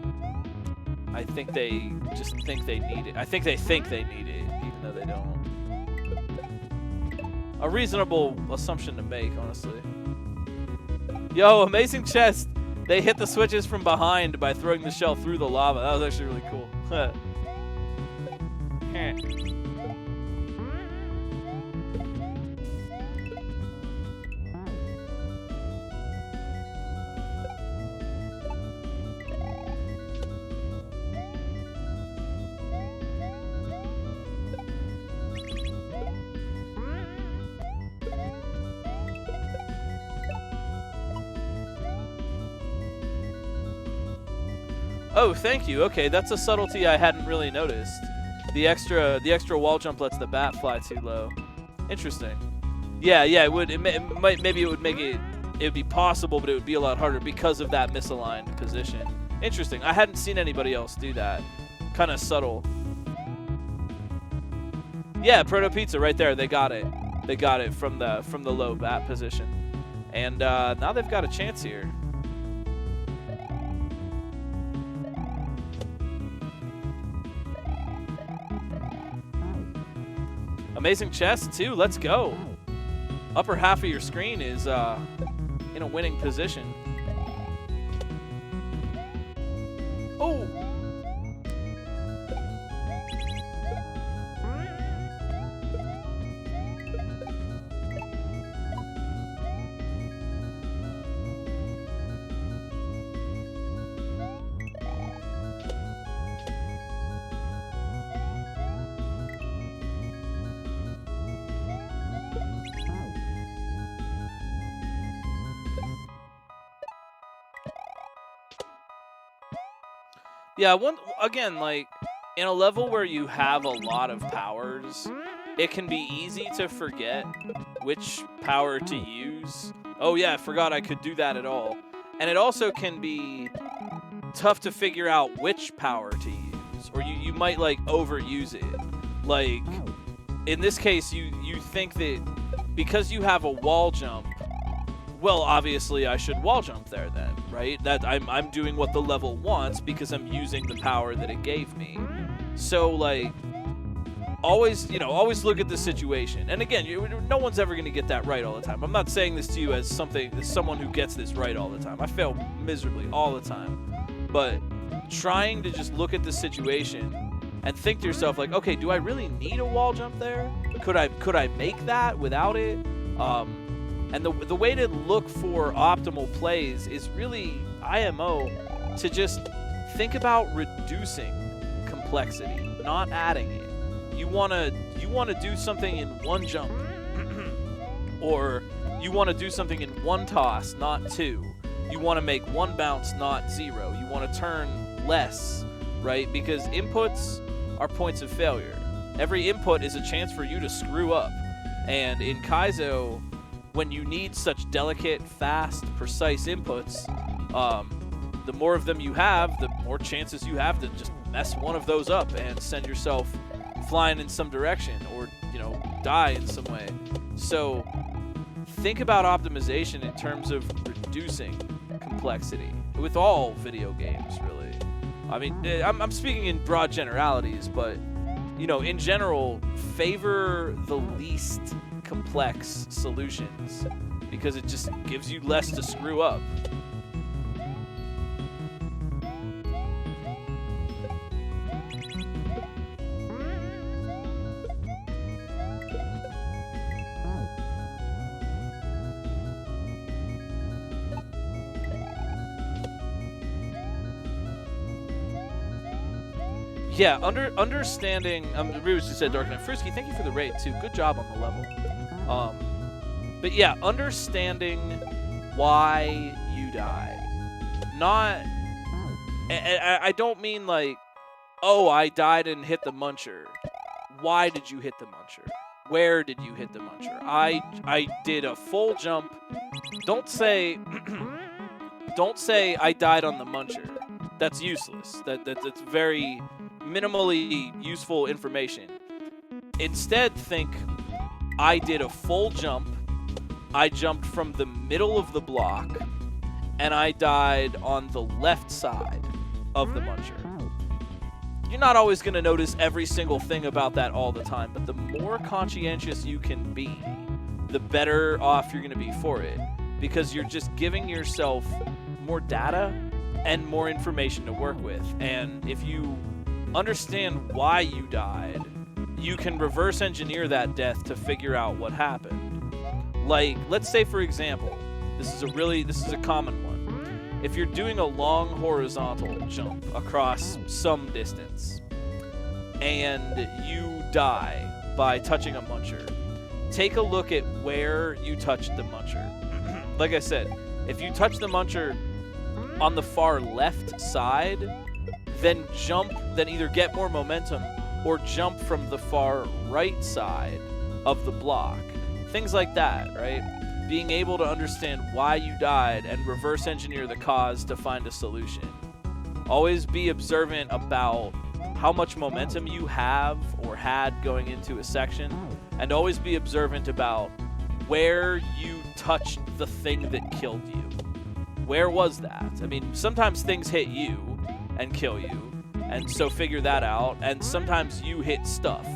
Speaker 1: I think they just think they need it. I think they need it, even though they don't. A reasonable assumption to make, honestly. Yo, amazing chest. They hit the switches from behind by throwing the shell through the lava. That was actually really cool. Oh, thank you. Okay, that's a subtlety I hadn't really noticed. The extra wall jump lets the bat fly too low. Interesting. Yeah, it would. Maybe it would make it. It would be possible, but it would be a lot harder because of that misaligned position. Interesting. I hadn't seen anybody else do that. Kind of subtle. Yeah, Proto Pizza right there. They got it. They got it from the low bat position, and now they've got a chance here. Amazing chest, too. Let's go. Upper half of your screen is in a winning position. Oh! Yeah, again, like, in a level where you have a lot of powers, it can be easy to forget which power to use. Oh yeah, I forgot I could do that at all. And it also can be tough to figure out which power to use, or you might, like, overuse it. Like, in this case, you think that because you have a wall jump, well, obviously I should wall jump there then, right? That I'm doing what the level wants because I'm using the power that it gave me. So, like, always look at the situation. And again, no one's ever going to get that right all the time. I'm not saying this to you as someone who gets this right all the time. I fail miserably all the time. But trying to just look at the situation and think to yourself, like, okay, do I really need a wall jump there? Could I make that without it? And the way to look for optimal plays is really IMO to just think about reducing complexity, not adding it. You wanna do something in one jump, or you want to do something in one toss, not two. You want to make one bounce, not zero. You want to turn less, right? Because inputs are points of failure. Every input is a chance for you to screw up. And in Kaizo, when you need such delicate, fast, precise inputs, the more of them you have, the more chances you have to just mess one of those up and send yourself flying in some direction, or, die in some way. So think about optimization in terms of reducing complexity with all video games, really. I mean, I'm speaking in broad generalities, but, in general, favor the least complex solutions because it just gives you less to screw up. Yeah, understanding. Rubes just said Dark Knight. Frisky, thank you for the raid too. Good job on the level. But yeah, understanding why you died. Not. I don't mean like, oh, I died and hit the muncher. Why did you hit the muncher? Where did you hit the muncher? I did a full jump. Don't say. Don't say I died on the muncher. That's useless. That's very minimally useful information. Instead, think, I did a full jump, I jumped from the middle of the block, and I died on the left side of the muncher. you're not always going to notice every single thing about that all the time, but the more conscientious you can be, the better off you're going to be for it, because you're just giving yourself more data and more information to work with. And if you understand why you died, you can reverse engineer that death to figure out what happened. Like, let's say, for example, this is a common one. If you're doing a long horizontal jump across some distance and you die by touching a muncher, take a look at where you touched the muncher. Like I said, if you touch the muncher on the far left side, then either get more momentum or jump from the far right side of the block. Things like that, right? Being able to understand why you died and reverse engineer the cause to find a solution. Always be observant about how much momentum you have or had going into a section, and always be observant about where you touched the thing that killed you. Where was that? I mean, sometimes things hit you and kill you, and so figure that out, and sometimes you hit stuff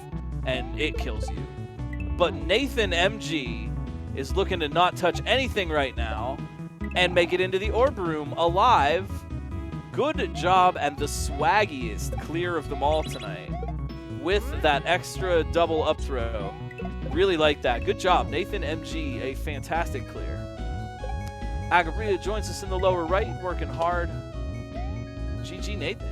Speaker 1: and it kills you. But Nathan MG is looking to not touch anything right now and make it into the orb room alive. Good job, and the swaggiest clear of them all tonight with that extra double up throw. Really like that. Good job, Nathan MG, a fantastic clear. Agabria joins us in the lower right, working hard. GG, Nathan.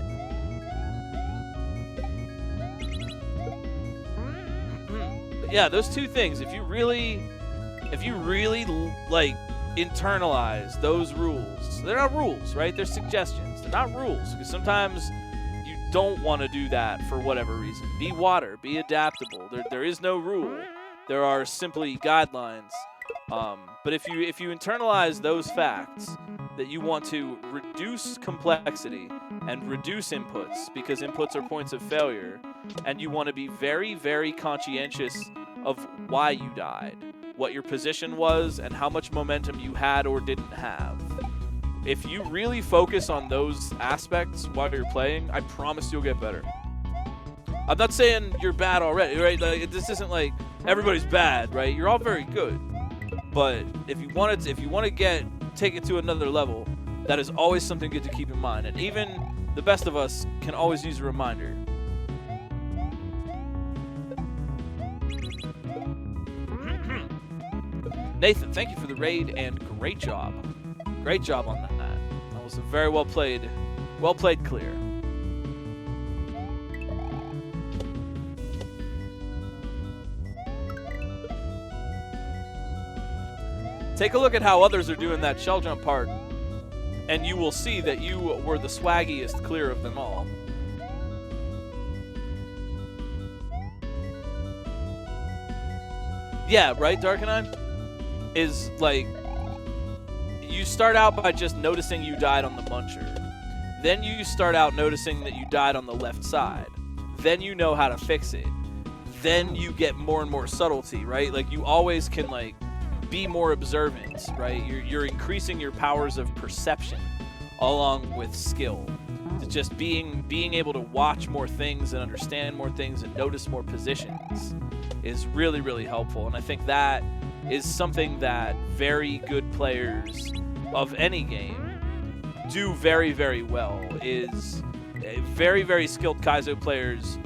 Speaker 1: Yeah, those two things, if you really like internalize those rules. They're not rules, right? They're suggestions. They're not rules, because sometimes you don't want to do that for whatever reason. Be water, be adaptable. There is no rule. There are simply guidelines. But if you internalize those facts, that you want to reduce complexity and reduce inputs, because inputs are points of failure, and you want to be very, very conscientious of why you died, what your position was, and how much momentum you had or didn't have. If you really focus on those aspects while you're playing, I promise you'll get better. I'm not saying you're bad already, right? Like, this isn't like everybody's bad, right? You're all very good. But if you want to take it to another level, that is always something good to keep in mind. And even the best of us can always use a reminder. Nathan, thank you for the raid, and great job. Great job on that. That was a very well played clear. Take a look at how others are doing that shell jump part, and you will see that you were the swaggiest clear of them all. Yeah, right, Darkenheim? Is like, you start out by just noticing you died on the muncher. Then you start out noticing that you died on the left side. Then you know how to fix it. Then you get more and more subtlety, right? Like, you always can, like, be more observant, right? You're increasing your powers of perception along with skill. It's just being able to watch more things and understand more things and notice more positions is really, really helpful. And I think that is something that very good players of any game do very, very well. Is very, very skilled Kaizo players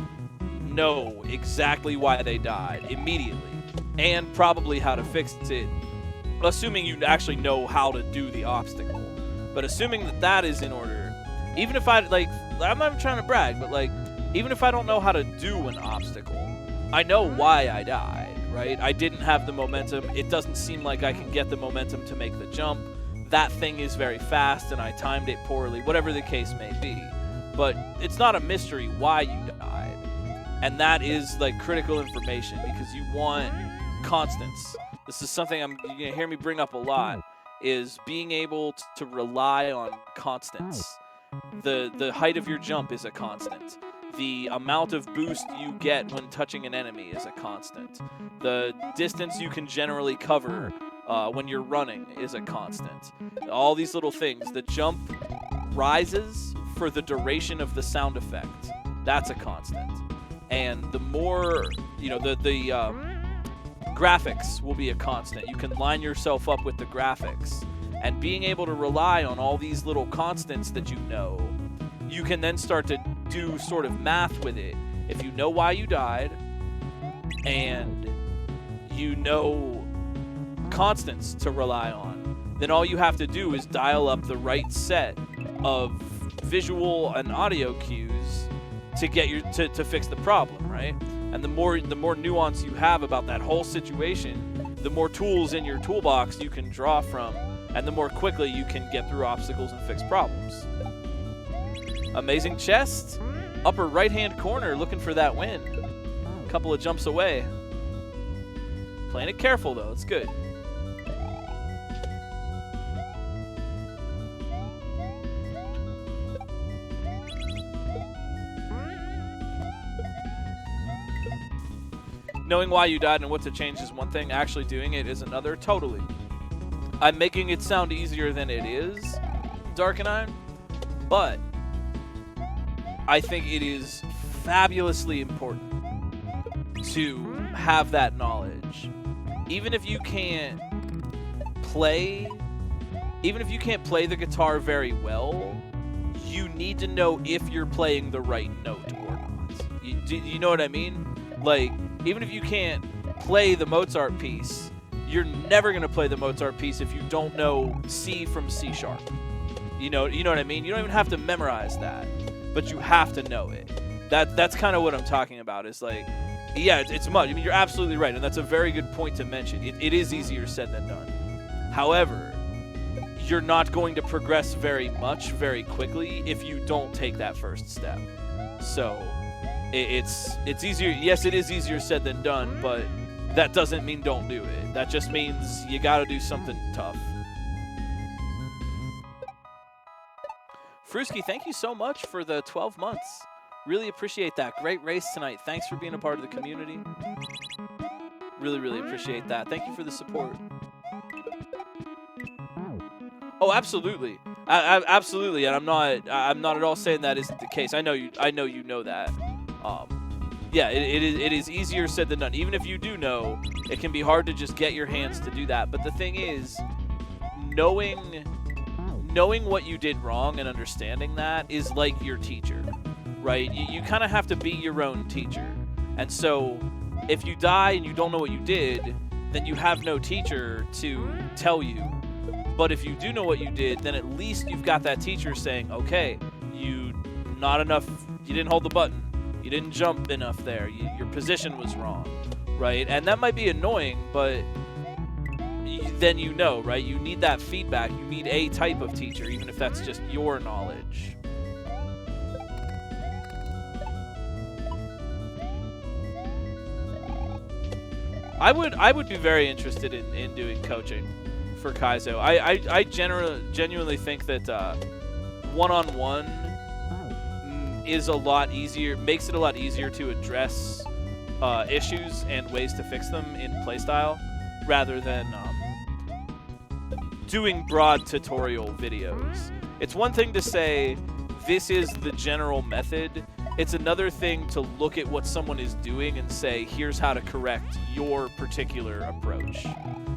Speaker 1: know exactly why they died immediately, and probably how to fix it, assuming you actually know how to do the obstacle. But assuming that is in order, even if I'm not trying to brag, but like, even if I don't know how to do an obstacle, I know why I died, right? I didn't have the momentum. It doesn't seem like I can get the momentum to make the jump. That thing is very fast and I timed it poorly, whatever the case may be. But it's not a mystery why you died. And that is like critical information, because you want constants. This is something you're gonna hear me bring up a lot, is being able to rely on constants. The height of your jump is a constant. The amount of boost you get when touching an enemy is a constant. The distance you can generally cover when you're running is a constant. All these little things. The jump rises for the duration of the sound effect. That's a constant. And the more, you know, the graphics will be a constant. You can line yourself up with the graphics. And being able to rely on all these little constants that you know, you can then start to do sort of math with it. If you know why you died, and you know constants to rely on, then all you have to do is dial up the right set of visual and audio cues to get to fix the problem, right? And the more nuance you have about that whole situation, the more tools in your toolbox you can draw from, and the more quickly you can get through obstacles and fix problems. Amazing chest, upper right-hand corner, looking for that win. A couple of jumps away. Playing it careful, though. It's good. Knowing why you died and what to change is one thing. Actually doing it is another. Totally. I'm making it sound easier than it is, Darkenine, but I think it is fabulously important to have that knowledge. Even if you can't play the guitar very well, you need to know if you're playing the right note or not. You know what I mean? Like, even if you can't play the Mozart piece, you're never going to play the Mozart piece if you don't know C from C sharp. You know what I mean? You don't even have to memorize that, but you have to know it. That's kind of what I'm talking about. Is like, yeah, it's much. I mean, you're absolutely right, and that's a very good point to mention. It is easier said than done. However, you're not going to progress very much very quickly if you don't take that first step. So it's easier. Yes, it is easier said than done, but that doesn't mean don't do it. That just means you got to do something tough. Fruski, thank you so much for the 12 months. Really appreciate that. Great race tonight. Thanks for being a part of the community. Really, really appreciate that. Thank you for the support. Oh, absolutely. Absolutely. And I'm not at all saying that isn't the case. I know you know that. Yeah, it is easier said than done. Even if you do know, it can be hard to just get your hands to do that. But the thing is, knowing what you did wrong and understanding that is like your teacher, right? You kind of have to be your own teacher. And so if you die and you don't know what you did, then you have no teacher to tell you. But if you do know what you did, then at least you've got that teacher saying, okay, you didn't hold the button. You didn't jump enough there. Your position was wrong, right? And that might be annoying, but then you know, right? You need that feedback. You need a type of teacher, even if that's just your knowledge. I would be very interested in doing coaching for Kaizo. I genuinely think that one-on-one is a lot easier, makes it a lot easier to address issues and ways to fix them in playstyle rather than doing broad tutorial videos. It's one thing to say, this is the general method. It's another thing to look at what someone is doing and say, here's how to correct your particular approach.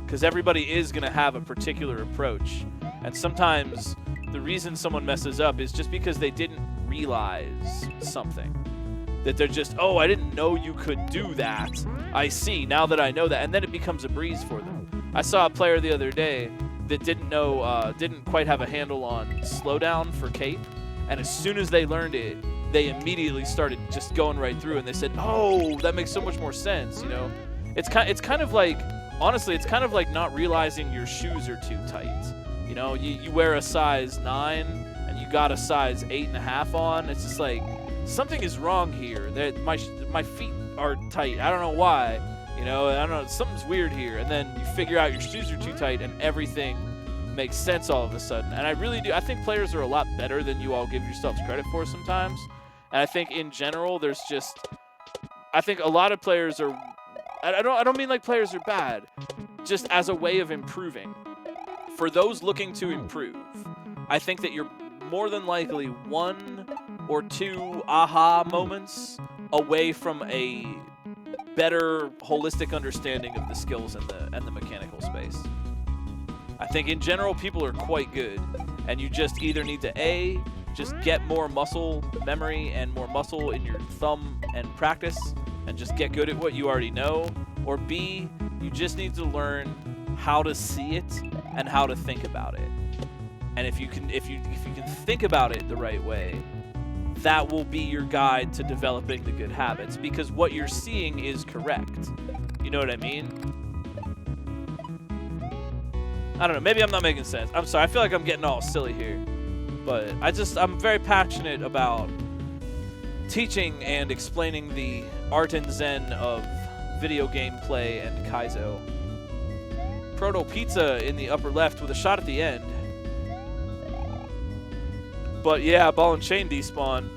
Speaker 1: Because everybody is going to have a particular approach. And sometimes the reason someone messes up is just because they didn't realize something. That they're just, oh, I didn't know you could do that. I see, now that I know that. And then it becomes a breeze for them. I saw a player the other day that didn't quite have a handle on slowdown for cape. And as soon as they learned it, they immediately started just going right through, and they said, oh, that makes so much more sense, you know? It's kind of like, honestly, it's kind of like not realizing your shoes are too tight. You know, you wear a size 9 and you got a size 8.5 on. It's just like, something is wrong here. That my feet are tight. I don't know why. You know, I don't know, something's weird here. And then you figure out your shoes are too tight and everything makes sense all of a sudden. And I really do. I think players are a lot better than you all give yourselves credit for sometimes. And I think in general, there's just, I think a lot of players are, I don't mean like players are bad, just as a way of improving. For those looking to improve, I think that you're more than likely, one, or 2 aha moments away from a better holistic understanding of the skills and the mechanical space. I think in general people are quite good, and you just either need to just get more muscle memory and more muscle in your thumb and practice and just get good at what you already know, or B, you just need to learn how to see it and how to think about it. And if you can think about it the right way, that will be your guide to developing the good habits, because what you're seeing is correct. You know what I mean? I don't know, maybe I'm not making sense. I'm sorry, I feel like I'm getting all silly here. But I'm very passionate about teaching and explaining the art and zen of video game play and Kaizo. Proto Pizza in the upper left with a shot at the end. But yeah, ball and chain despawn.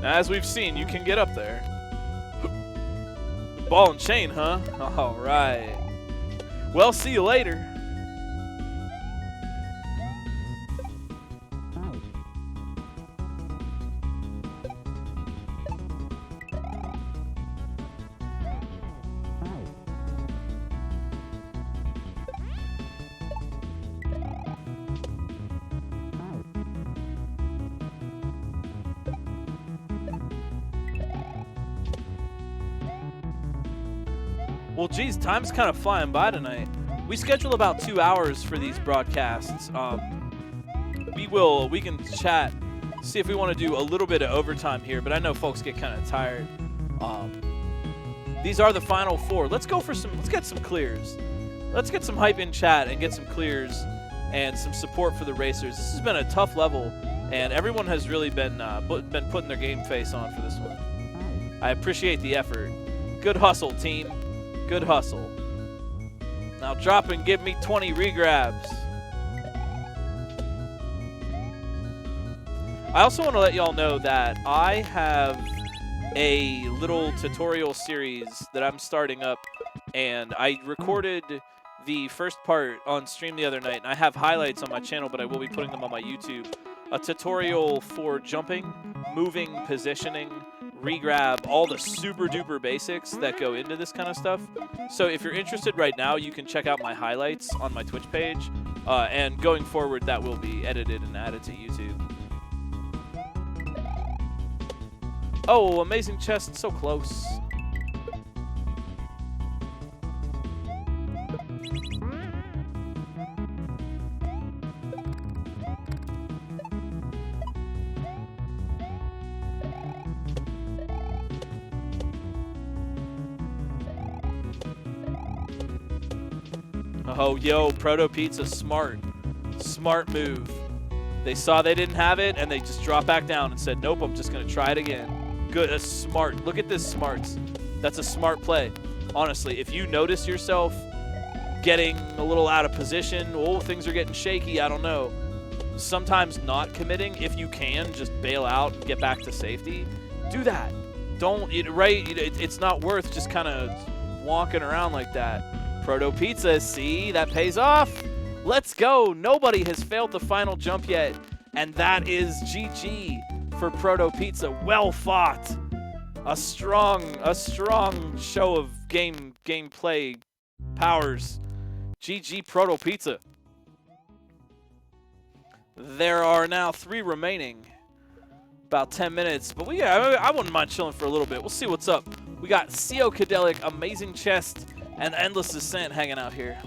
Speaker 1: As we've seen, you can get up there. Ball and chain, huh? All right. Well, see you later. Well, geez, time's kind of flying by tonight. We schedule about 2 hours for these broadcasts. We can chat, see if we want to do a little bit of overtime here, but I know folks get kind of tired. These are the final 4. Let's get some clears. Let's get some hype in chat and get some clears and some support for the racers. This has been a tough level, and everyone has really been putting their game face on for this one. I appreciate the effort. Good hustle, team. Good hustle. Now drop and give me 20 regrabs. I also want to let y'all know that I have a little tutorial series that I'm starting up, and I recorded the first part on stream the other night, and I have highlights on my channel, but I will be putting them on my YouTube. A tutorial for jumping, moving, positioning, regrab, all the super duper basics that go into this kind of stuff. So if you're interested right now, you can check out my highlights on my Twitch page, and going forward that will be edited and added to YouTube. Oh, amazing chest, so close. Oh, yo, Proto Pizza, smart move. They saw they didn't have it, and they just dropped back down and said, nope, I'm just going to try it again. Good, that's smart. Look at this smarts. That's a smart play. Honestly, if you notice yourself getting a little out of position, oh, things are getting shaky, I don't know. Sometimes not committing, if you can, just bail out and get back to safety. Do that. It's not worth just kind of walking around like that. Proto Pizza, see, that pays off. Let's go. Nobody has failed the final jump yet, and that is GG for Proto Pizza. Well fought. A strong show of gameplay powers. GG Proto Pizza. There are now 3 remaining. About 10 minutes, but I wouldn't mind chilling for a little bit. We'll see what's up. We got Psychedelic, Amazing Chest, and Endless Descent hanging out here.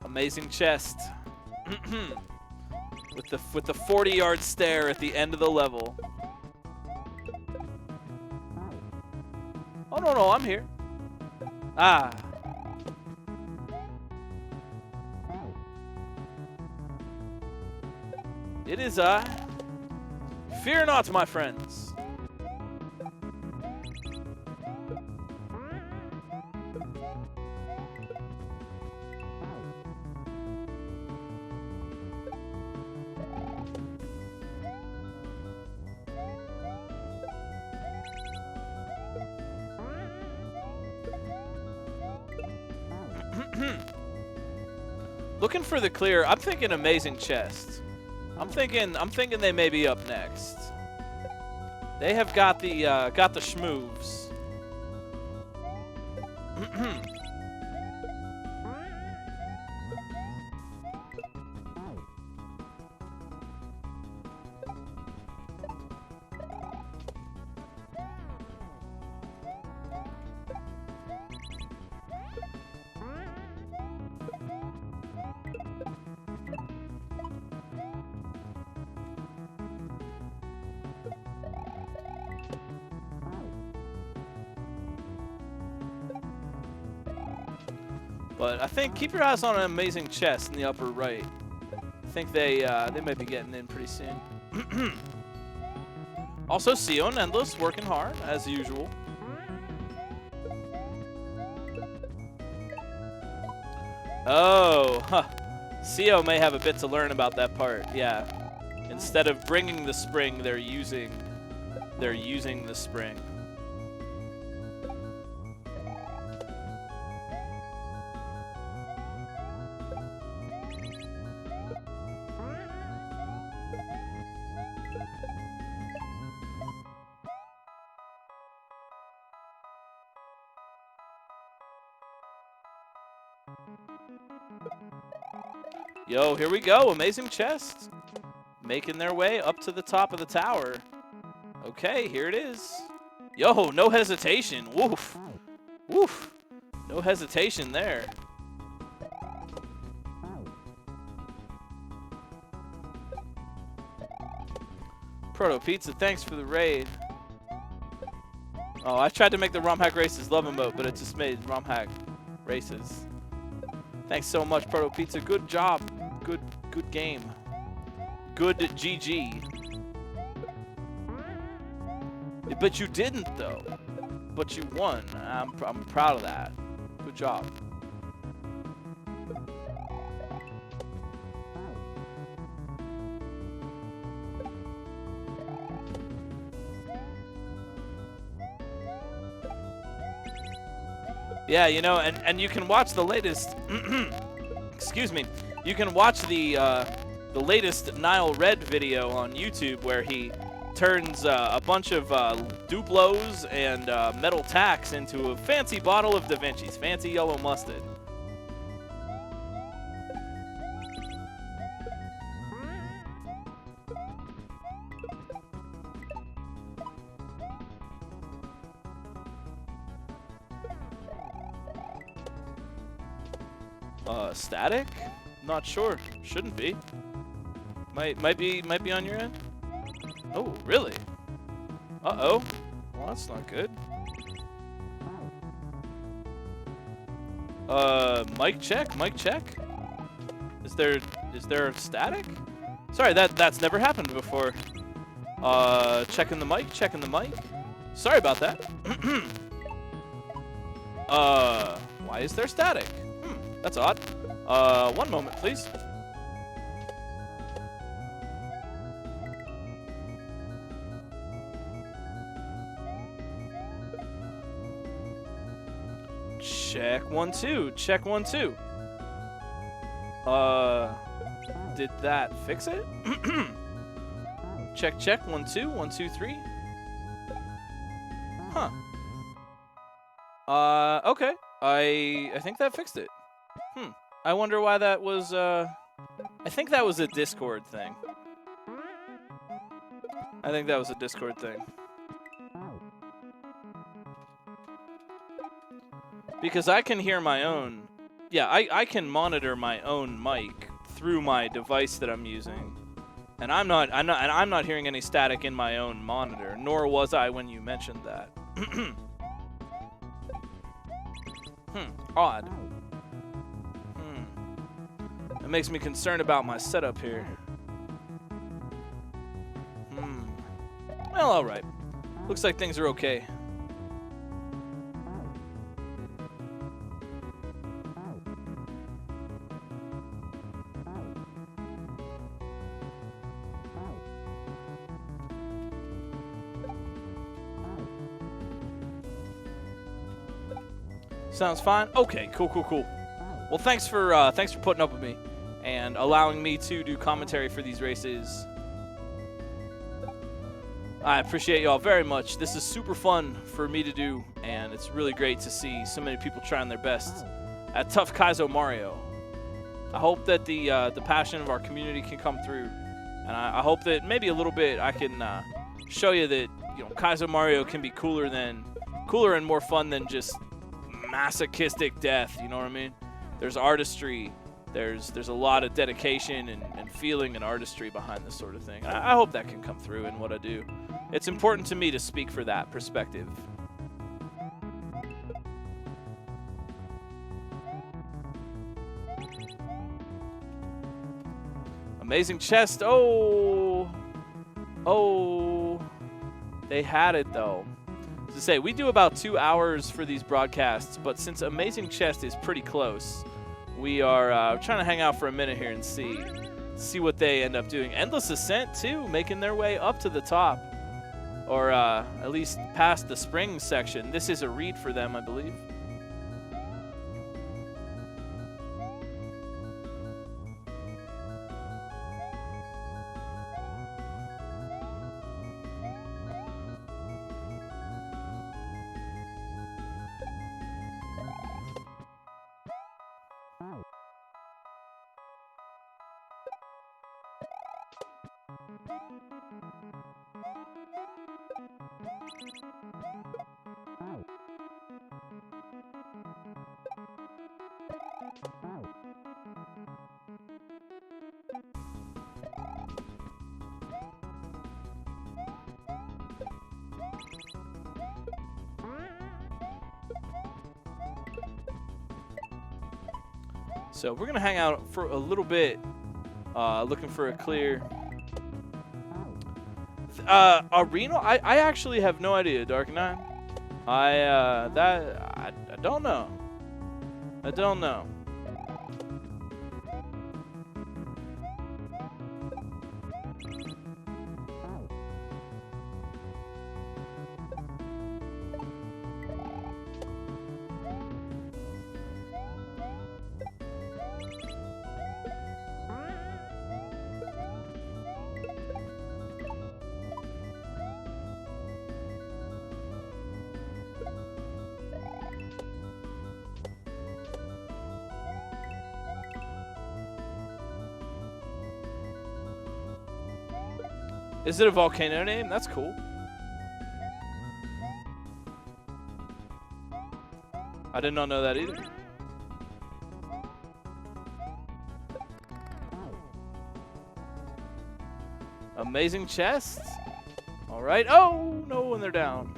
Speaker 1: Amazing Chest. with the 40-yard stare at the end of the level. Oh, no, I'm here. Ah. It is I. Fear not, my friends. Looking for the clear. I'm thinking amazing chest. I'm thinking they may be up next. They have got the schmoves. But I think keep your eyes on an amazing chest in the upper right. I think they might be getting in pretty soon. Also, CEO and Endless working hard as usual. Oh, huh. CEO may have a bit to learn about that part. Yeah. Instead of bringing the spring, they're using the spring. Yo, here we go. Amazing chest. Making their way up to the top of the tower. Okay, here it is. Yo, no hesitation. Woof. Woof. No hesitation there. Proto Pizza, thanks for the raid. Oh, I tried to make the Romhack Races love emote, but it just made Romhack Races. Thanks so much, Proto Pizza. Good job. Good game. Good GG. But you didn't, though. But you won. I'm proud of that. Good job. Yeah, you know, and you can watch the latest. Excuse me. You can watch the latest Nile Red video on YouTube where he turns a bunch of Duplos and metal tacks into a fancy bottle of Da Vinci's, fancy yellow mustard. Static? Not sure. Shouldn't be. Might be on your end. Oh, really? Uh-oh. Well, that's not good. Mic check. Mic check. Is there static? Sorry, that's never happened before. Checking the mic. Checking the mic. Sorry about that. Why is there static? That's odd. One moment, please. Check 1 2. Check 1 2. Did that fix it? Check 1 2 1 2 3. Huh. Okay. I think that fixed it. I wonder why that was, I think that was a Discord thing. I think that was a Discord thing. Because I can hear my own, yeah, I can monitor my own mic through my device that I'm using. And I'm not hearing any static in my own monitor, nor was I when you mentioned that. Odd. That makes me concerned about my setup here. Well, alright. Looks like things are okay. Sounds fine? Okay, cool. Well, thanks for putting up with me and allowing me to do commentary for these races. I appreciate y'all very much. This is super fun for me to do, and it's really great to see so many people trying their best at Tough Kaizo Mario. I hope that the passion of our community can come through, and I hope that maybe a little bit I can show you that Kaizo Mario can be cooler and more fun than just masochistic death. You know what I mean? There's artistry. There's a lot of dedication and feeling and artistry behind this sort of thing. I hope that can come through in what I do. It's important to me to speak for that perspective. Amazing chest. Oh, they had it though. To say, we do about 2 hours for these broadcasts, but since Amazing Chest is pretty close, we are trying to hang out for a minute here and see what they end up doing. Endless Ascent too, making their way up to the top, or at least past the spring section. This is a read for them, I believe. So we're going to hang out for a little bit, looking for a clear. Arenal? I actually have no idea, Dark Knight. I don't know. I don't know. Is it a volcano name? That's cool. I did not know that either. Amazing chest. All right. Oh, no, and they're down.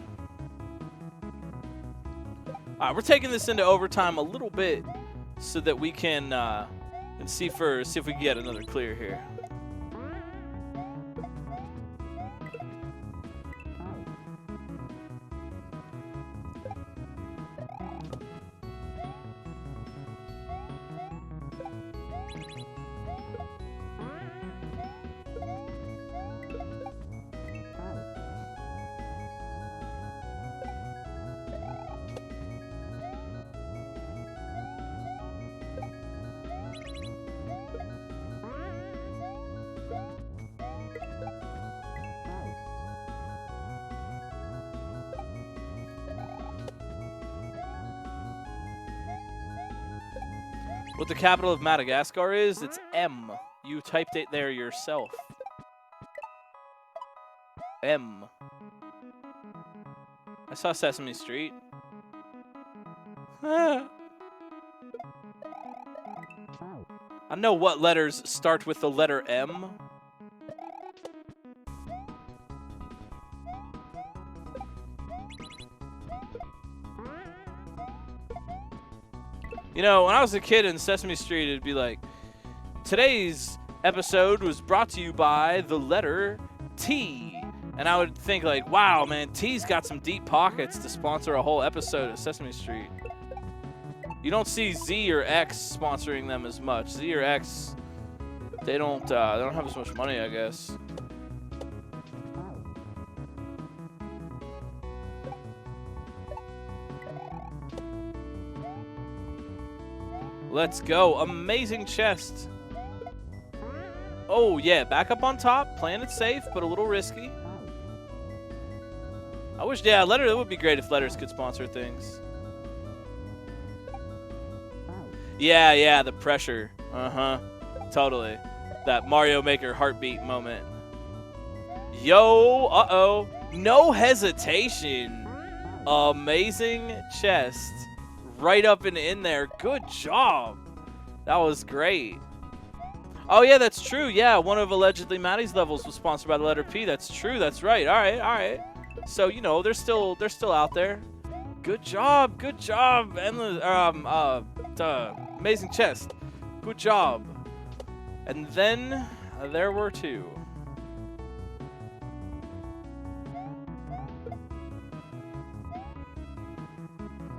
Speaker 1: All right, we're taking this into overtime a little bit so that we can see if we can get another clear here. What the capital of Madagascar is? It's M. You typed it there yourself. M. I saw Sesame Street. I know what letters start with the letter M. You know, when I was a kid in Sesame Street, it'd be like, today's episode was brought to you by the letter T. And I would think like, wow, man, T's got some deep pockets to sponsor a whole episode of Sesame Street. You don't see Z or X sponsoring them as much. Z or X, they don't have as much money, I guess. Let's go. Amazing chest. Oh, yeah. Back up on top. Playing it safe, but a little risky. I wish, yeah, Letter, it would be great if Letters could sponsor things. Yeah, the pressure. Uh-huh. Totally. That Mario Maker heartbeat moment. Yo, uh-oh. No hesitation. Amazing chest. Right up and in there. Good job. That was great. Oh, yeah, that's true. Yeah, one of allegedly Maddie's levels was sponsored by the letter P. That's true. That's right. All right. So, you know, they're still out there. Good job. Endless, amazing chest. Good job. And then there were two.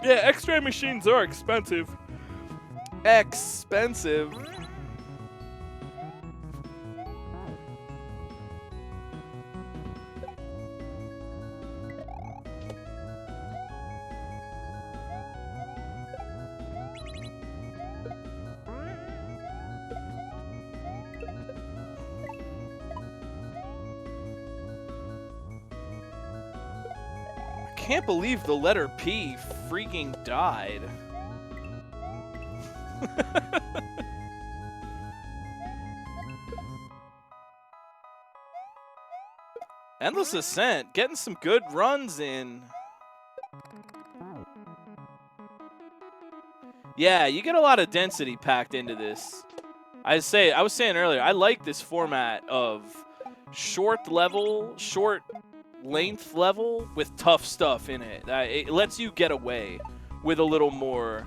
Speaker 1: Yeah, X-ray machines are expensive. Expensive. Can't believe the letter P freaking died. Endless Ascent, getting some good runs in. Yeah, you get a lot of density packed into this. I was saying earlier, I like this format of short length level with tough stuff in it. It lets you get away with a little more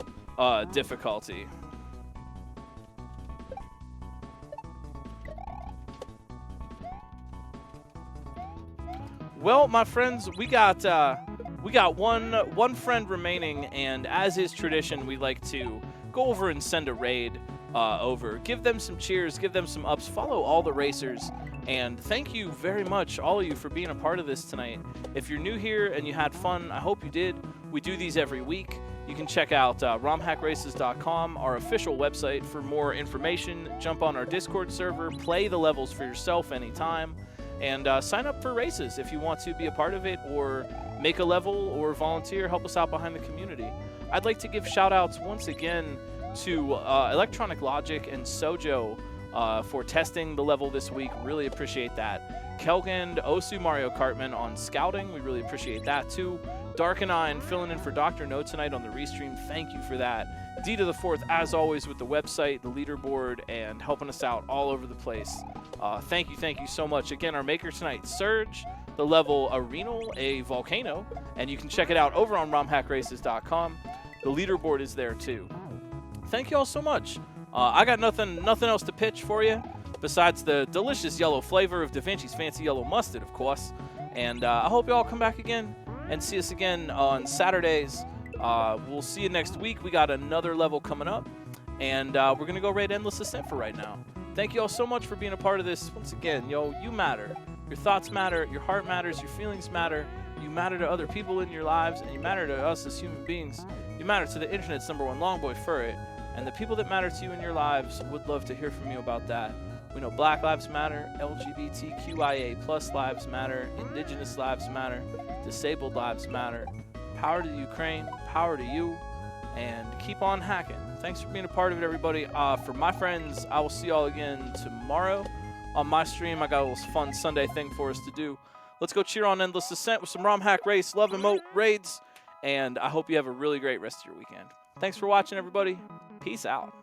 Speaker 1: difficulty. Well, my friends, we got one friend remaining, and as is tradition, we like to go over and send a raid over. Give them some cheers, give them some ups, follow all the racers. And thank you very much, all of you, for being a part of this tonight. If you're new here and you had fun, I hope you did. We do these every week. You can check out romhackraces.com, our official website, for more information. Jump on our Discord server, play the levels for yourself anytime, and sign up for races if you want to be a part of it, or make a level, or volunteer, help us out behind the community. I'd like to give shout-outs once again to Electronic Logic and Sojo, for testing the level this week. Really appreciate that. Kelgand, Osu Mario Kartman on scouting. We really appreciate that too. Dark and I filling in for Dr. No tonight on the restream. Thank you for that. D to the fourth, as always, with the website, the leaderboard, and helping us out all over the place. Thank you so much. Again, our maker tonight, Serge, the level Arenal, a volcano, and you can check it out over on romhackraces.com. The leaderboard is there too. Thank you all so much. I got nothing else to pitch for you besides the delicious yellow flavor of Da Vinci's Fancy Yellow Mustard, of course. And I hope you all come back again and see us again on Saturdays. We'll see you next week. We got another level coming up, and we're going to go raid Endless Ascent for right now. Thank you all so much for being a part of this. Once again, yo, you matter. Your thoughts matter. Your heart matters. Your feelings matter. You matter to other people in your lives, and you matter to us as human beings. You matter to the internet's #1 longboy furret. And the people that matter to you in your lives would love to hear from you about that. We know Black Lives Matter, LGBTQIA+ lives matter, Indigenous lives matter, disabled lives matter. Power to Ukraine, power to you, and keep on hacking. Thanks for being a part of it, everybody. For my friends, I will see y'all again tomorrow on my stream. I got a little fun Sunday thing for us to do. Let's go cheer on Endless Ascent with some Romhack Race, Love Emote raids, and I hope you have a really great rest of your weekend. Thanks for watching, everybody. Peace out.